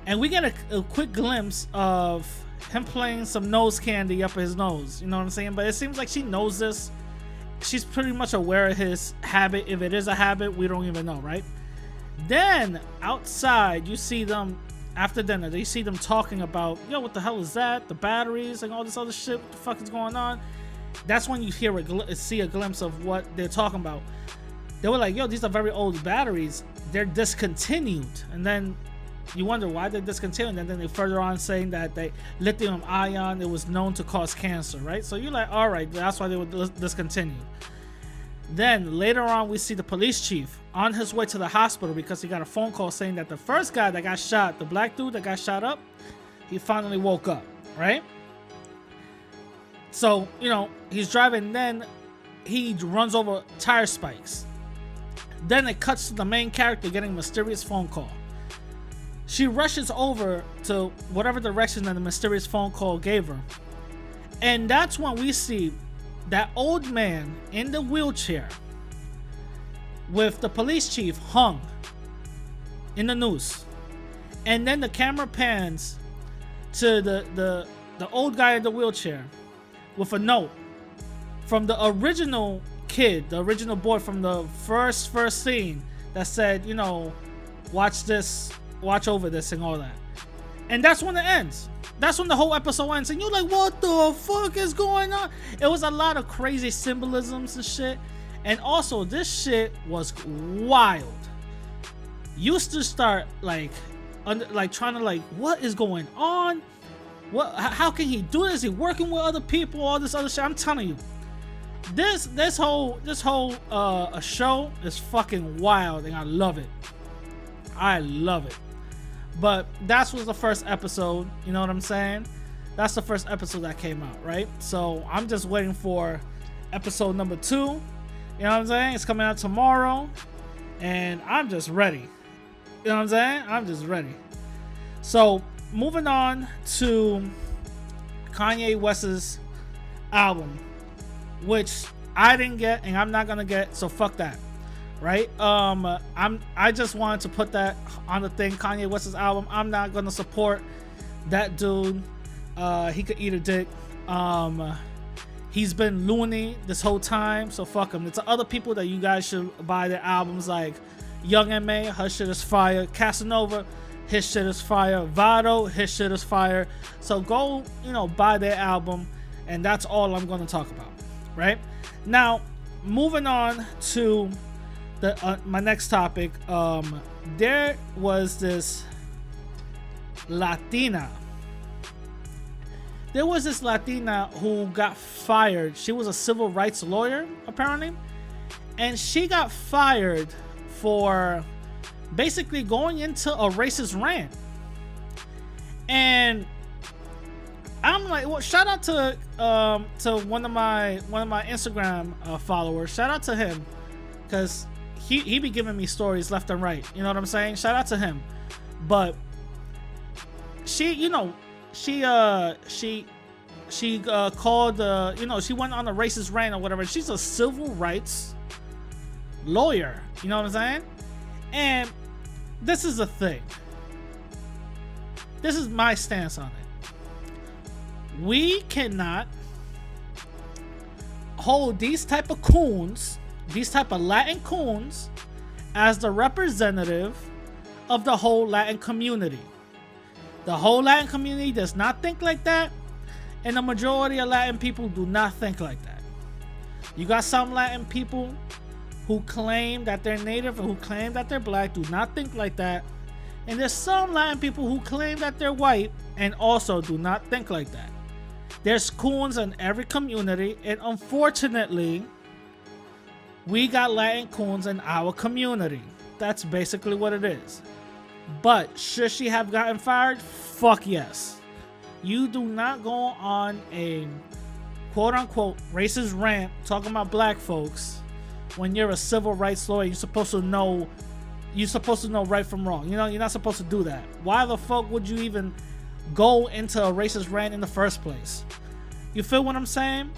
And we get a quick glimpse of him playing some nose candy up his nose, you know what I'm saying? But it seems like she knows this. She's pretty much aware of his habit. If it is a habit, we don't even know, right? Then outside, you see them after dinner. They see them talking about, what the hell is that? The batteries and all this other shit. What the fuck is going on? That's when you see a glimpse of what they're talking about. They were like, these are very old batteries. They're discontinued. And then you wonder why they're discontinued, and then they further on saying that they lithium ion, it was known to cause cancer, right? So you're like, all right, that's why they were discontinued. Then later on, we see the police chief on his way to the hospital because he got a phone call saying that the first guy that got shot, the black dude that got shot up, he finally woke up, right? So he's driving, then he runs over tire spikes. Then it cuts to the main character getting a mysterious phone call. She rushes over to whatever direction that the mysterious phone call gave her. And that's when we see that old man in the wheelchair with the police chief hung in the noose. And then the camera pans to the old guy in the wheelchair with a note from the original kid, the original boy from the first scene that said, watch over this and all that. And that's when it ends. That's when the whole episode ends, and you're like, what the fuck is going on? It was a lot of crazy symbolisms and shit. And also, this shit was wild. Used to start like trying to what is going on? How can he do this? He working with other people, all this other shit. I'm telling you, this whole show is fucking wild, and I love it. I love it. But that was the first episode, you know what I'm saying? That's the first episode that came out, right? So I'm just waiting for episode number 2. You know what I'm saying? It's coming out tomorrow, and I'm just ready. You know what I'm saying? I'm just ready. So moving on to Kanye West's album, which I didn't get and I'm not gonna get, so fuck that. Right? I just wanted to put that on the thing. Kanye West's album. I'm not gonna support that dude. He could eat a dick. He's been loony this whole time, so fuck him. It's other people that you guys should buy their albums, like Young M.A., her shit is fire. Casanova, his shit is fire. Vado, his shit is fire. So go, buy their album, and that's all I'm gonna talk about. Right? Now, moving on to my next topic. There was this Latina there was this Latina who got fired. She was a civil rights lawyer, apparently. And she got fired for basically going into a racist rant. And I'm like, well, shout out to one of my Instagram followers. Shout out to him, because he be giving me stories left and right. You know what I'm saying? Shout out to him. But she, you know, she called, she went on a racist rant or whatever. She's a civil rights lawyer. You know what I'm saying? And this is the thing. This is my stance on it. We cannot hold these type of coons, these type of Latin coons, as the representative of the whole Latin community. The whole Latin community does not think like that, and the majority of Latin people do not think like that. You got some Latin people who claim that they're native and who claim that they're black, do not think like that. And there's some Latin people who claim that they're white and also do not think like that. There's coons in every community, and unfortunately, we got Latin coons in our community. That's basically what it is. But should she have gotten fired? Fuck yes. You do not go on a quote-unquote racist rant talking about black folks when you're a civil rights lawyer. You're supposed to know right from wrong. You know, you're not supposed to do that. Why the fuck would you even go into a racist rant in the first place? You feel what I'm saying?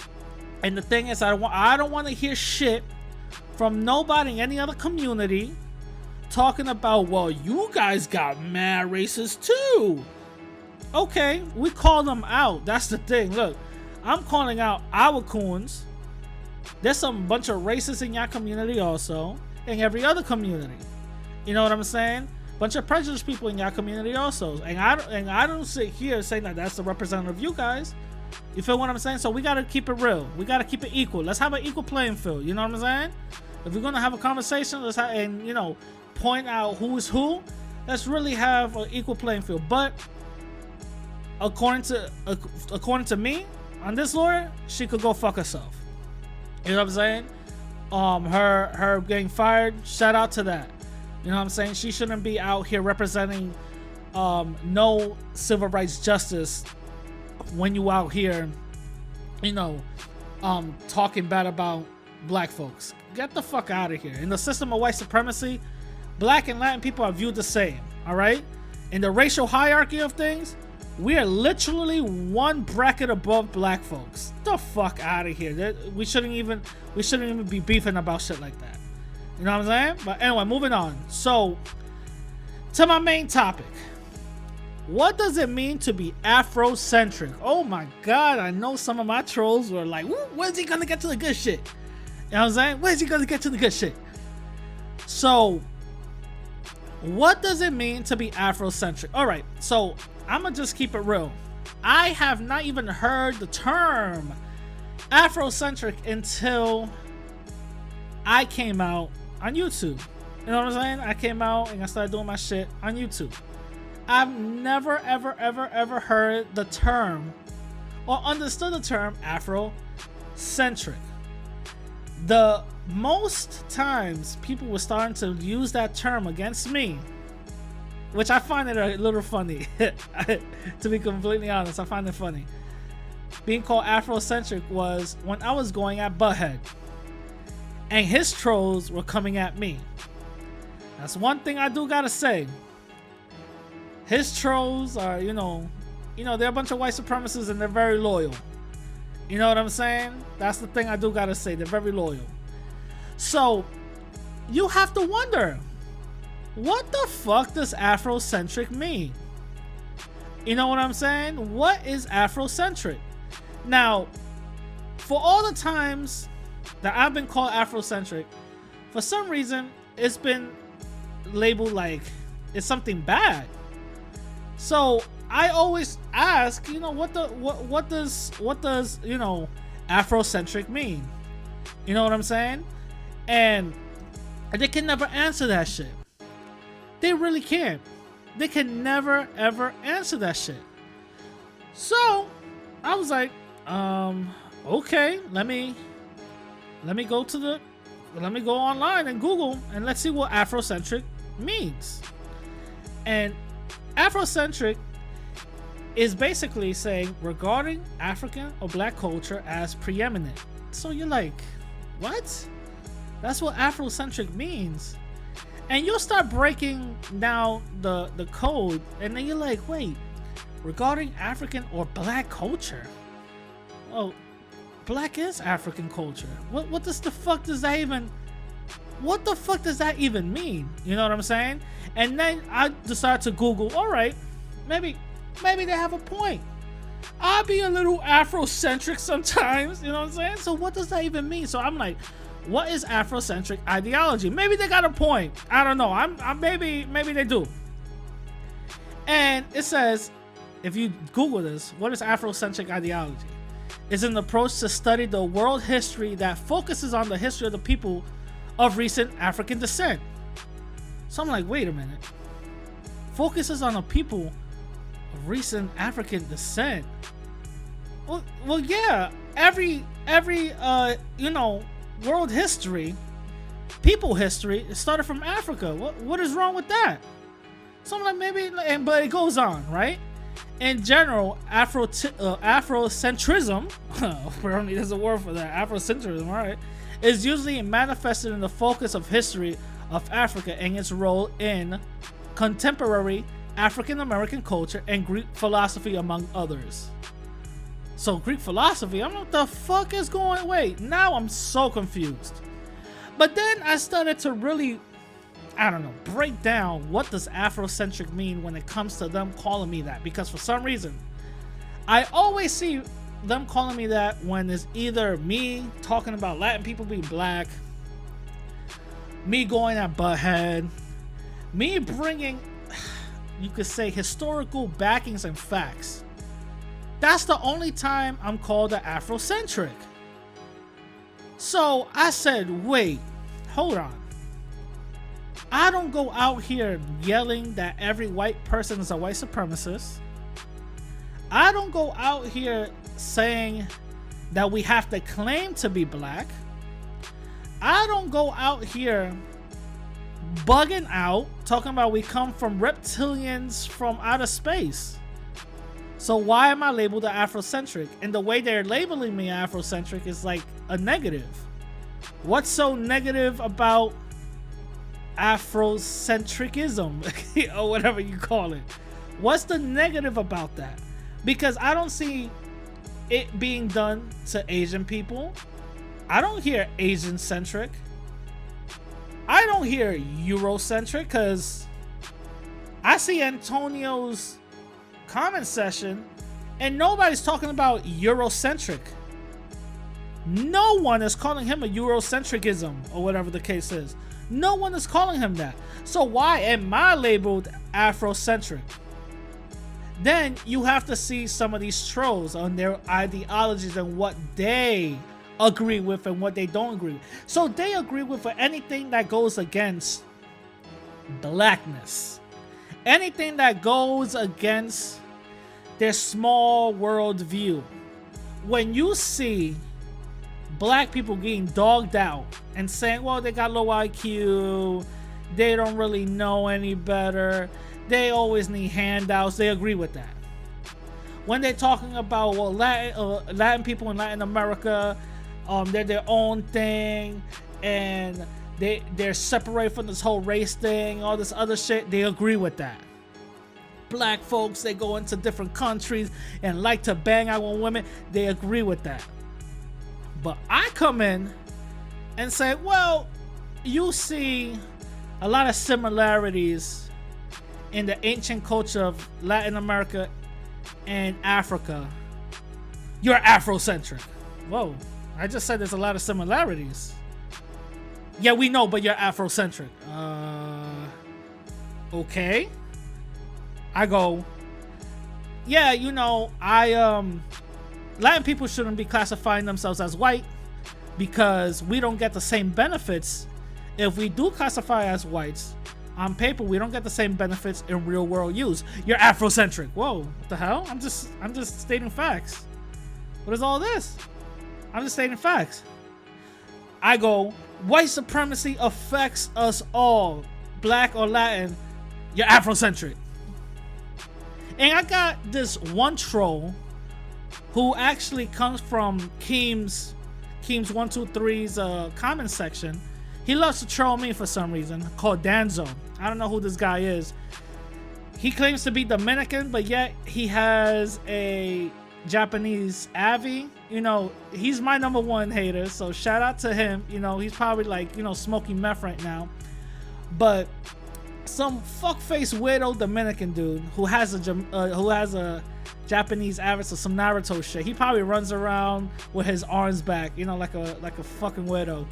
And the thing is, I don't want to hear shit from nobody in any other community talking about, well, you guys got mad racist too. Okay, we call them out. That's the thing. Look, I'm calling out our coons. There's some bunch of racists in your community also, in every other community. You know what I'm saying? Bunch of prejudiced people in your community also. And I don't sit here saying that that's the representative of you guys. You feel what I'm saying? So we gotta keep it real. We gotta keep it equal. Let's have an equal playing field. You know what I'm saying? If we're gonna have a conversation, let's have, and you know, point out who is who. Let's really have an equal playing field. But according to me, on this lawyer, she could go fuck herself. You know what I'm saying? Her getting fired. Shout out to that. You know what I'm saying? She shouldn't be out here representing no civil rights justice when you out here, you know, talking bad about black folks. Get the fuck out of here. In the system of white supremacy, black and Latin people are viewed the same. All right? In the racial hierarchy of things, we are literally one bracket above black folks. Get the fuck out of here. We shouldn't even be beefing about shit like that. You know what I'm saying? But anyway, moving on. So, to my main topic. What does it mean to be Afrocentric? Oh my god, I know some of my trolls were like, where's he gonna get to the good shit? You know what I'm saying? Where's he gonna get to the good shit? So, what does it mean to be Afrocentric? Alright, so I'm gonna just keep it real. I have not even heard the term Afrocentric until I came out on YouTube. You know what I'm saying? I came out and I started doing my shit on YouTube. I've never, ever heard the term or understood the term Afrocentric. The most times people were starting to use that term against me, which I find it a little funny. To be completely honest, I find it funny. Being called Afrocentric was when I was going at Butthead, and his trolls were coming at me. That's one thing I do gotta say. His trolls are, you know, they're a bunch of white supremacists and they're very loyal. You know what I'm saying? That's the thing I do gotta say. They're very loyal. So, you have to wonder, what the fuck does Afrocentric mean? You know what I'm saying? What is Afrocentric? Now, for all the times that I've been called Afrocentric, for some reason, it's been labeled like it's something bad. So I always ask, you know, what does you know, Afrocentric mean? You know what I'm saying? And they can never answer that shit. They really can't. They can never ever answer that shit. So I was like, okay, let me go online and Google and let's see what Afrocentric means. And Afrocentric is basically saying regarding African or black culture as preeminent. So you're like, what? That's what Afrocentric means. And you'll start breaking down the code, and then you're like, wait, regarding African or black culture? Oh, black is African culture. What the fuck does that even mean? You know what I'm saying? And then I decided to Google, all right, maybe they have a point. I'll be a little Afrocentric sometimes, you know what I'm saying? So what does that even mean? So I'm like, what is Afrocentric ideology? Maybe they got a point. I don't know. Maybe they do. And it says, if you Google this, what is Afrocentric ideology? It's an approach to study the world history that focuses on the history of the people of recent African descent. So I'm like, wait a minute. Focuses on the people of recent African descent. Well, yeah. Every world history, people history, it started from Africa. What is wrong with that? So I'm like, maybe, but it goes on, right? In general, Afrocentrism, apparently there's a word for that, Afrocentrism, all right, is usually manifested in the focus of history of Africa and its role in contemporary African American culture and Greek philosophy, among others. So Greek philosophy, I don't know what the fuck is going. Wait, now I'm so confused. But then I started to really, break down what does Afrocentric mean when it comes to them calling me that. Because for some reason, I always see them calling me that when it's either me talking about Latin people being black, me going at butthead, me bringing, you could say, historical backings and facts. That's the only time I'm called an Afrocentric. So I said, wait, hold on. I don't go out here yelling that every white person is a white supremacist. I don't go out here saying that we have to claim to be black. I don't go out here bugging out, talking about we come from reptilians from outer space. So why am I labeled an Afrocentric? And the way they're labeling me Afrocentric is like a negative. What's so negative about Afrocentricism or whatever you call it? What's the negative about that? Because I don't see it being done to Asian people. I don't hear Asian centric. I don't hear Eurocentric, because I see Antonio's comment session and nobody's talking about Eurocentric. No one is calling him a Eurocentricism or whatever the case is. No one is calling him that. So why am I labeled Afrocentric? Then you have to see some of these trolls on their ideologies and what they agree with and what they don't agree with. So they agree with anything that goes against blackness, anything that goes against their small world view. When you see black people getting dogged out and saying, well, they got low IQ, they don't really know any better, they always need handouts, they agree with that. When they're talking about, well, Latin people in Latin America, they're their own thing, and they're separated from this whole race thing, all this other shit, they agree with that. Black folks, they go into different countries and like to bang out on women, they agree with that. But I come in and say, well, you see a lot of similarities in the ancient culture of Latin America and Africa. You're Afrocentric. Whoa, I just said there's a lot of similarities. Yeah, we know, but you're Afrocentric. Okay. I go, yeah, Latin people shouldn't be classifying themselves as white because we don't get the same benefits. If we do classify as whites, on paper, we don't get the same benefits in real world use. You're Afrocentric. Whoa, what the hell? I'm just stating facts. What is all this? I'm just stating facts. I go, white supremacy affects us all, black or Latin, you're Afrocentric. And I got this one troll who actually comes from Keem's 123's comment section. He loves to troll me for some reason, called Danzo. I don't know who this guy is. He claims to be Dominican, but yet he has a Japanese Avi. You know, he's my number one hater, so shout out to him. You know, he's probably like, you know, smoking meth right now. But some fuckface weirdo Dominican dude who has a Japanese Avi, so some Naruto shit. He probably runs around with his arms back, you know, like a fucking weirdo.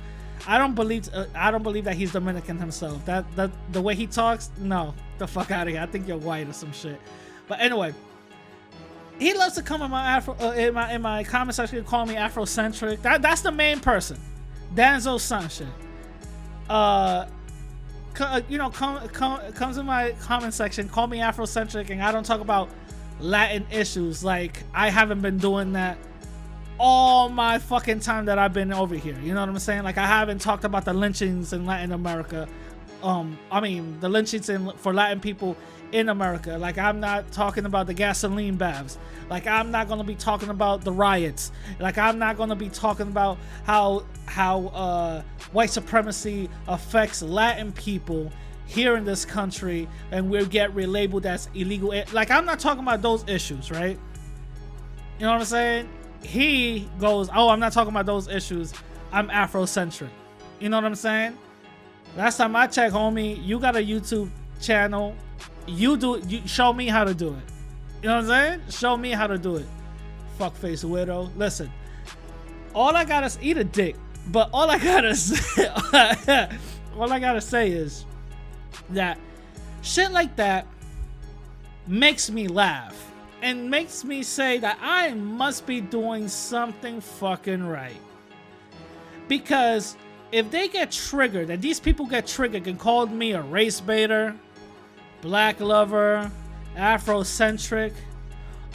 I don't believe that he's Dominican himself. That the way he talks, no, the fuck out of here. I think you're white or some shit. But anyway, he loves to come in my in my comment section and call me Afrocentric. That's the main person, Danzo's son shit. You know, comes in my comment section, call me Afrocentric, and I don't talk about Latin issues. Like, I haven't been doing that all my fucking time that I've been over here. You know what I'm saying? Like, I haven't talked about the lynchings in Latin America. I mean, the lynchings for Latin people in America. Like, I'm not talking about the gasoline baths. Like, I'm not gonna be talking about the riots. Like, I'm not gonna be talking about how white supremacy affects Latin people here in this country, and we'll get relabeled as illegal. Like, I'm not talking about those issues, right? You know what I'm saying? He goes, oh, I'm not talking about those issues, I'm Afrocentric. You know what I'm saying? Last time I checked, homie, you got a YouTube channel. You show me how to do it. You know what I'm saying? Show me how to do it. Fuckface weirdo. Listen, all I gotta eat a dick, but all I gotta say is that shit like that makes me laugh and makes me say that I must be doing something fucking right. Because if they get triggered, and these people get triggered and called me a race baiter, black lover, Afrocentric,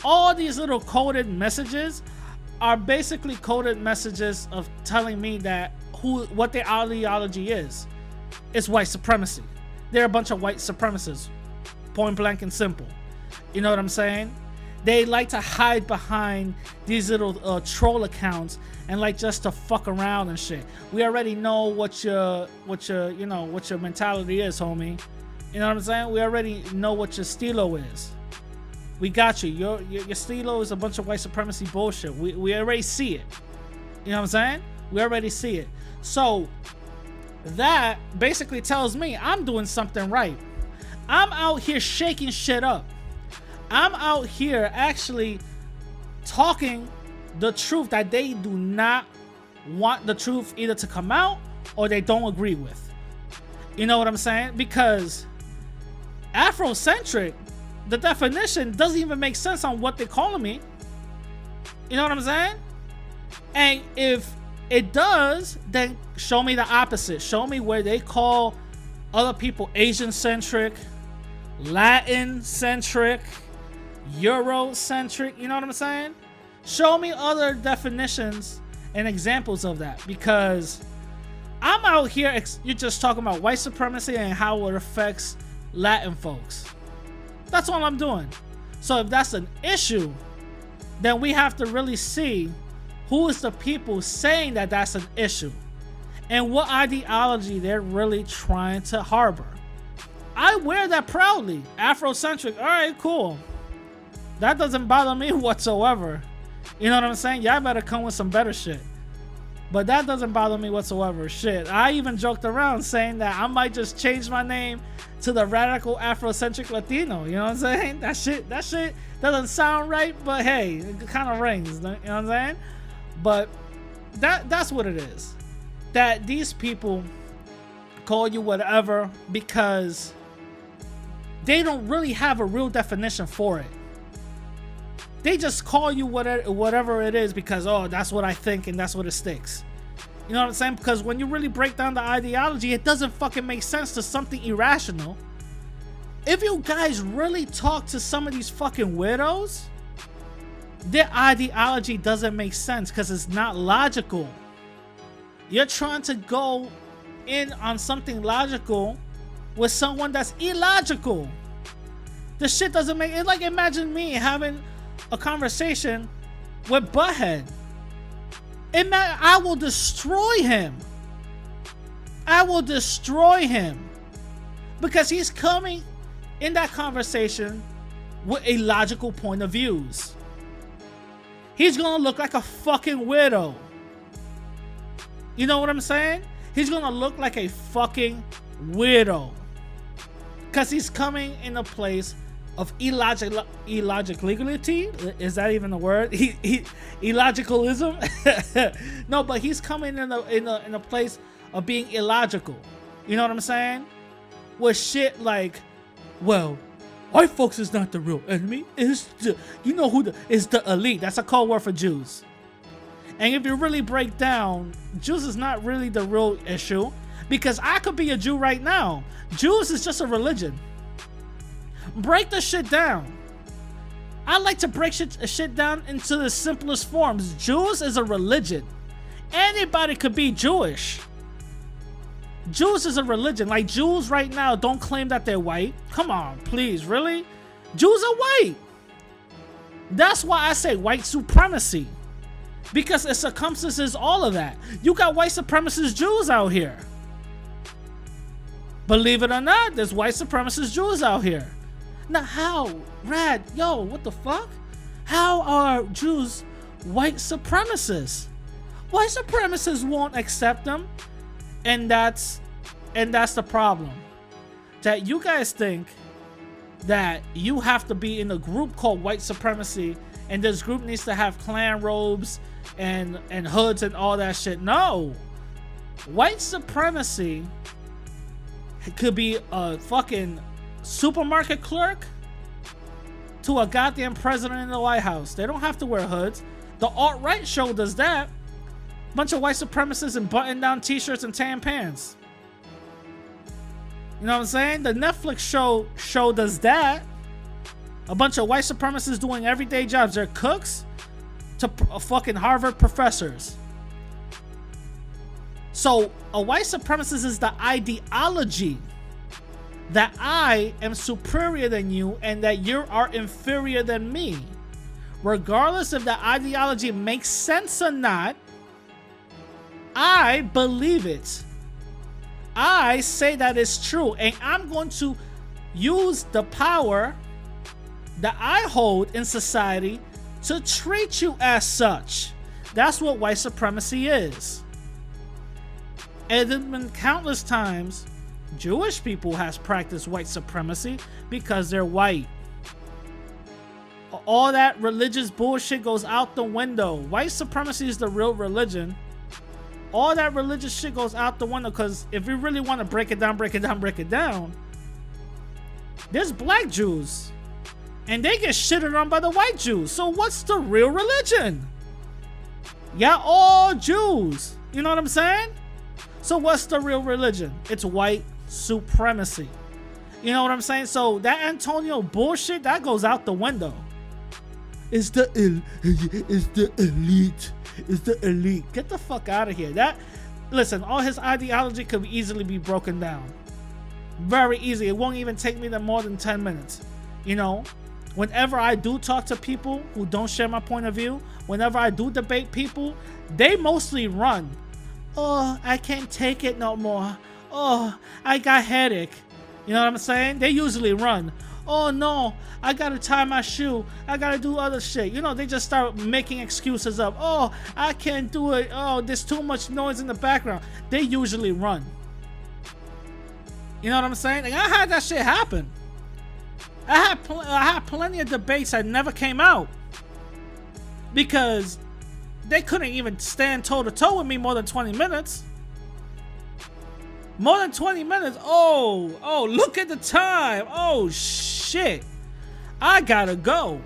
all these little coded messages are basically coded messages of telling me that what their ideology is. It's white supremacy. They're a bunch of white supremacists, point blank and simple. You know what I'm saying? They like to hide behind these little troll accounts and like just to fuck around and shit. We already know what your mentality is, homie. You know what I'm saying? We already know what your stilo is. We got you. Your stilo is a bunch of white supremacy bullshit. We already see it. You know what I'm saying? We already see it. So that basically tells me I'm doing something right. I'm out here shaking shit up. I'm out here actually talking the truth that they do not want the truth either to come out or they don't agree with. You know what I'm saying? Because Afrocentric, the definition doesn't even make sense on what they're calling me. You know what I'm saying? And if it does, then show me the opposite. Show me where they call other people Asian-centric, Latin-centric, Eurocentric. You know what I'm saying? Show me other definitions and examples of that, because I'm out here, you're just talking about white supremacy and how it affects Latin folks. That's all I'm doing. So if that's an issue, then we have to really see who is the people saying that that's an issue and what ideology they're really trying to harbor. I wear that proudly. Afrocentric, all right, cool. That doesn't bother me whatsoever. You know what I'm saying? Y'all better come with some better shit. But that doesn't bother me whatsoever. Shit, I even joked around saying that I might just change my name to the radical Afrocentric Latino. You know what I'm saying? That shit doesn't sound right, but hey, it kind of rings. You know what I'm saying? But that's what it is. That these people call you whatever because they don't really have a real definition for it. They just call you whatever it is because, oh, that's what I think and that's what it sticks. You know what I'm saying? Because when you really break down the ideology, it doesn't fucking make sense to something irrational. If you guys really talk to some of these fucking weirdos, their ideology doesn't make sense because it's not logical. You're trying to go in on something logical with someone that's illogical. The shit doesn't make it. Like, imagine me having a conversation with Butthead. I will destroy him. I will destroy him because he's coming in that conversation with a logical point of views. He's gonna look like a fucking weirdo. You know what I'm saying? He's gonna look like a fucking weirdo because he's coming in a place of illogicality. Is that even a word? Illogicalism? No, but he's coming in a place of being illogical. You know what I'm saying? With shit like, well, white folks is not the real enemy. It's the, you know who is the elite. That's a code word for Jews. And if you really break down, Jews is not really the real issue, because I could be a Jew right now. Jews is just a religion. Break the shit down. I like to break shit down into the simplest forms. Jews is a religion. Anybody could be Jewish. Jews is a religion. Like, Jews right now don't claim that they're white. Come on, please, really? Jews are white. That's why I say white supremacy, because it circumstances all of that. You got white supremacist Jews out here. Believe it or not, there's white supremacist Jews out here. Now how? Rad, yo, what the fuck? How are Jews white supremacists? White supremacists won't accept them. And that's the problem. That you guys think that you have to be in a group called white supremacy, and this group needs to have clan robes and hoods and all that shit. No. White supremacy could be a fucking supermarket clerk to a goddamn president in the White House. They don't have to wear hoods. The alt-right show does that. Bunch of white supremacists in button-down t-shirts and tan pants. You know what I'm saying? The Netflix show does that. A bunch of white supremacists doing everyday jobs. They're cooks to fucking Harvard professors. So a white supremacist is the ideology that I am superior than you and that you are inferior than me. Regardless if the ideology makes sense or not, I believe it. I say that it's true, and I'm going to use the power that I hold in society to treat you as such. That's what white supremacy is. And there's been countless times Jewish people has practiced white supremacy because they're white. All that religious bullshit goes out the window. White supremacy is the real religion. All that religious shit goes out the window, because if we really want to break it down, there's black Jews and they get shitted on by the white Jews. So what's the real religion? Yeah, all Jews. You know what I'm saying? So what's the real religion? It's white supremacy. You know what I'm saying? So that Antonio bullshit, that goes out the window. It's the elite. It's the elite. Get the fuck out of here. Listen, all his ideology could easily be broken down. Very easy. It won't even take me more than 10 minutes. You know, whenever I do talk to people who don't share my point of view, whenever I do debate people, they mostly run. Oh, I can't take it no more. Oh, I got headache. You know what I'm saying? They usually run. Oh no, I gotta tie my shoe. I gotta do other shit. You know, they just start making excuses up. Oh, I can't do it. Oh, there's too much noise in the background. They usually run. You know what I'm saying? Like, I had that shit happen. I had plenty of debates that never came out because they couldn't even stand toe to toe with me more than 20 minutes. More than 20 minutes. Oh, look at the time. Oh, shit. I gotta go.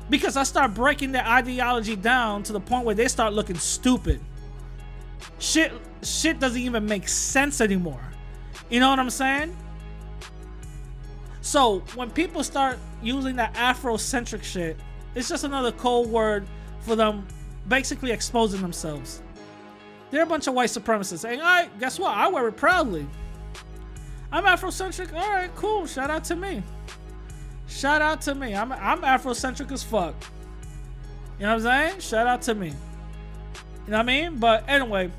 Because I start breaking their ideology down to the point where they start looking stupid. Shit doesn't even make sense anymore. You know what I'm saying? So when people start using that Afrocentric shit It's just another code word for them basically exposing themselves. They're a bunch of white supremacists saying, all right, guess what? I wear it proudly. I'm Afrocentric. All right, cool. Shout out to me. Shout out to me. I'm Afrocentric as fuck. You know what I'm saying? Shout out to me. You know what I mean? But anyway,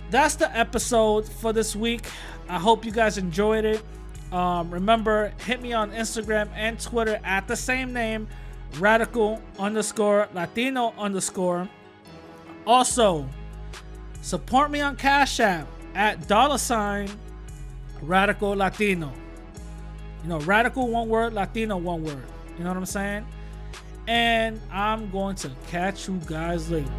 that's the episode for this week. I hope you guys enjoyed it. Remember, hit me on Instagram and Twitter at the same name, radical_latino_. Also, support me on Cash App at $radical Latino. You know, radical one word, Latino one word. You know what I'm saying? And I'm going to catch you guys later.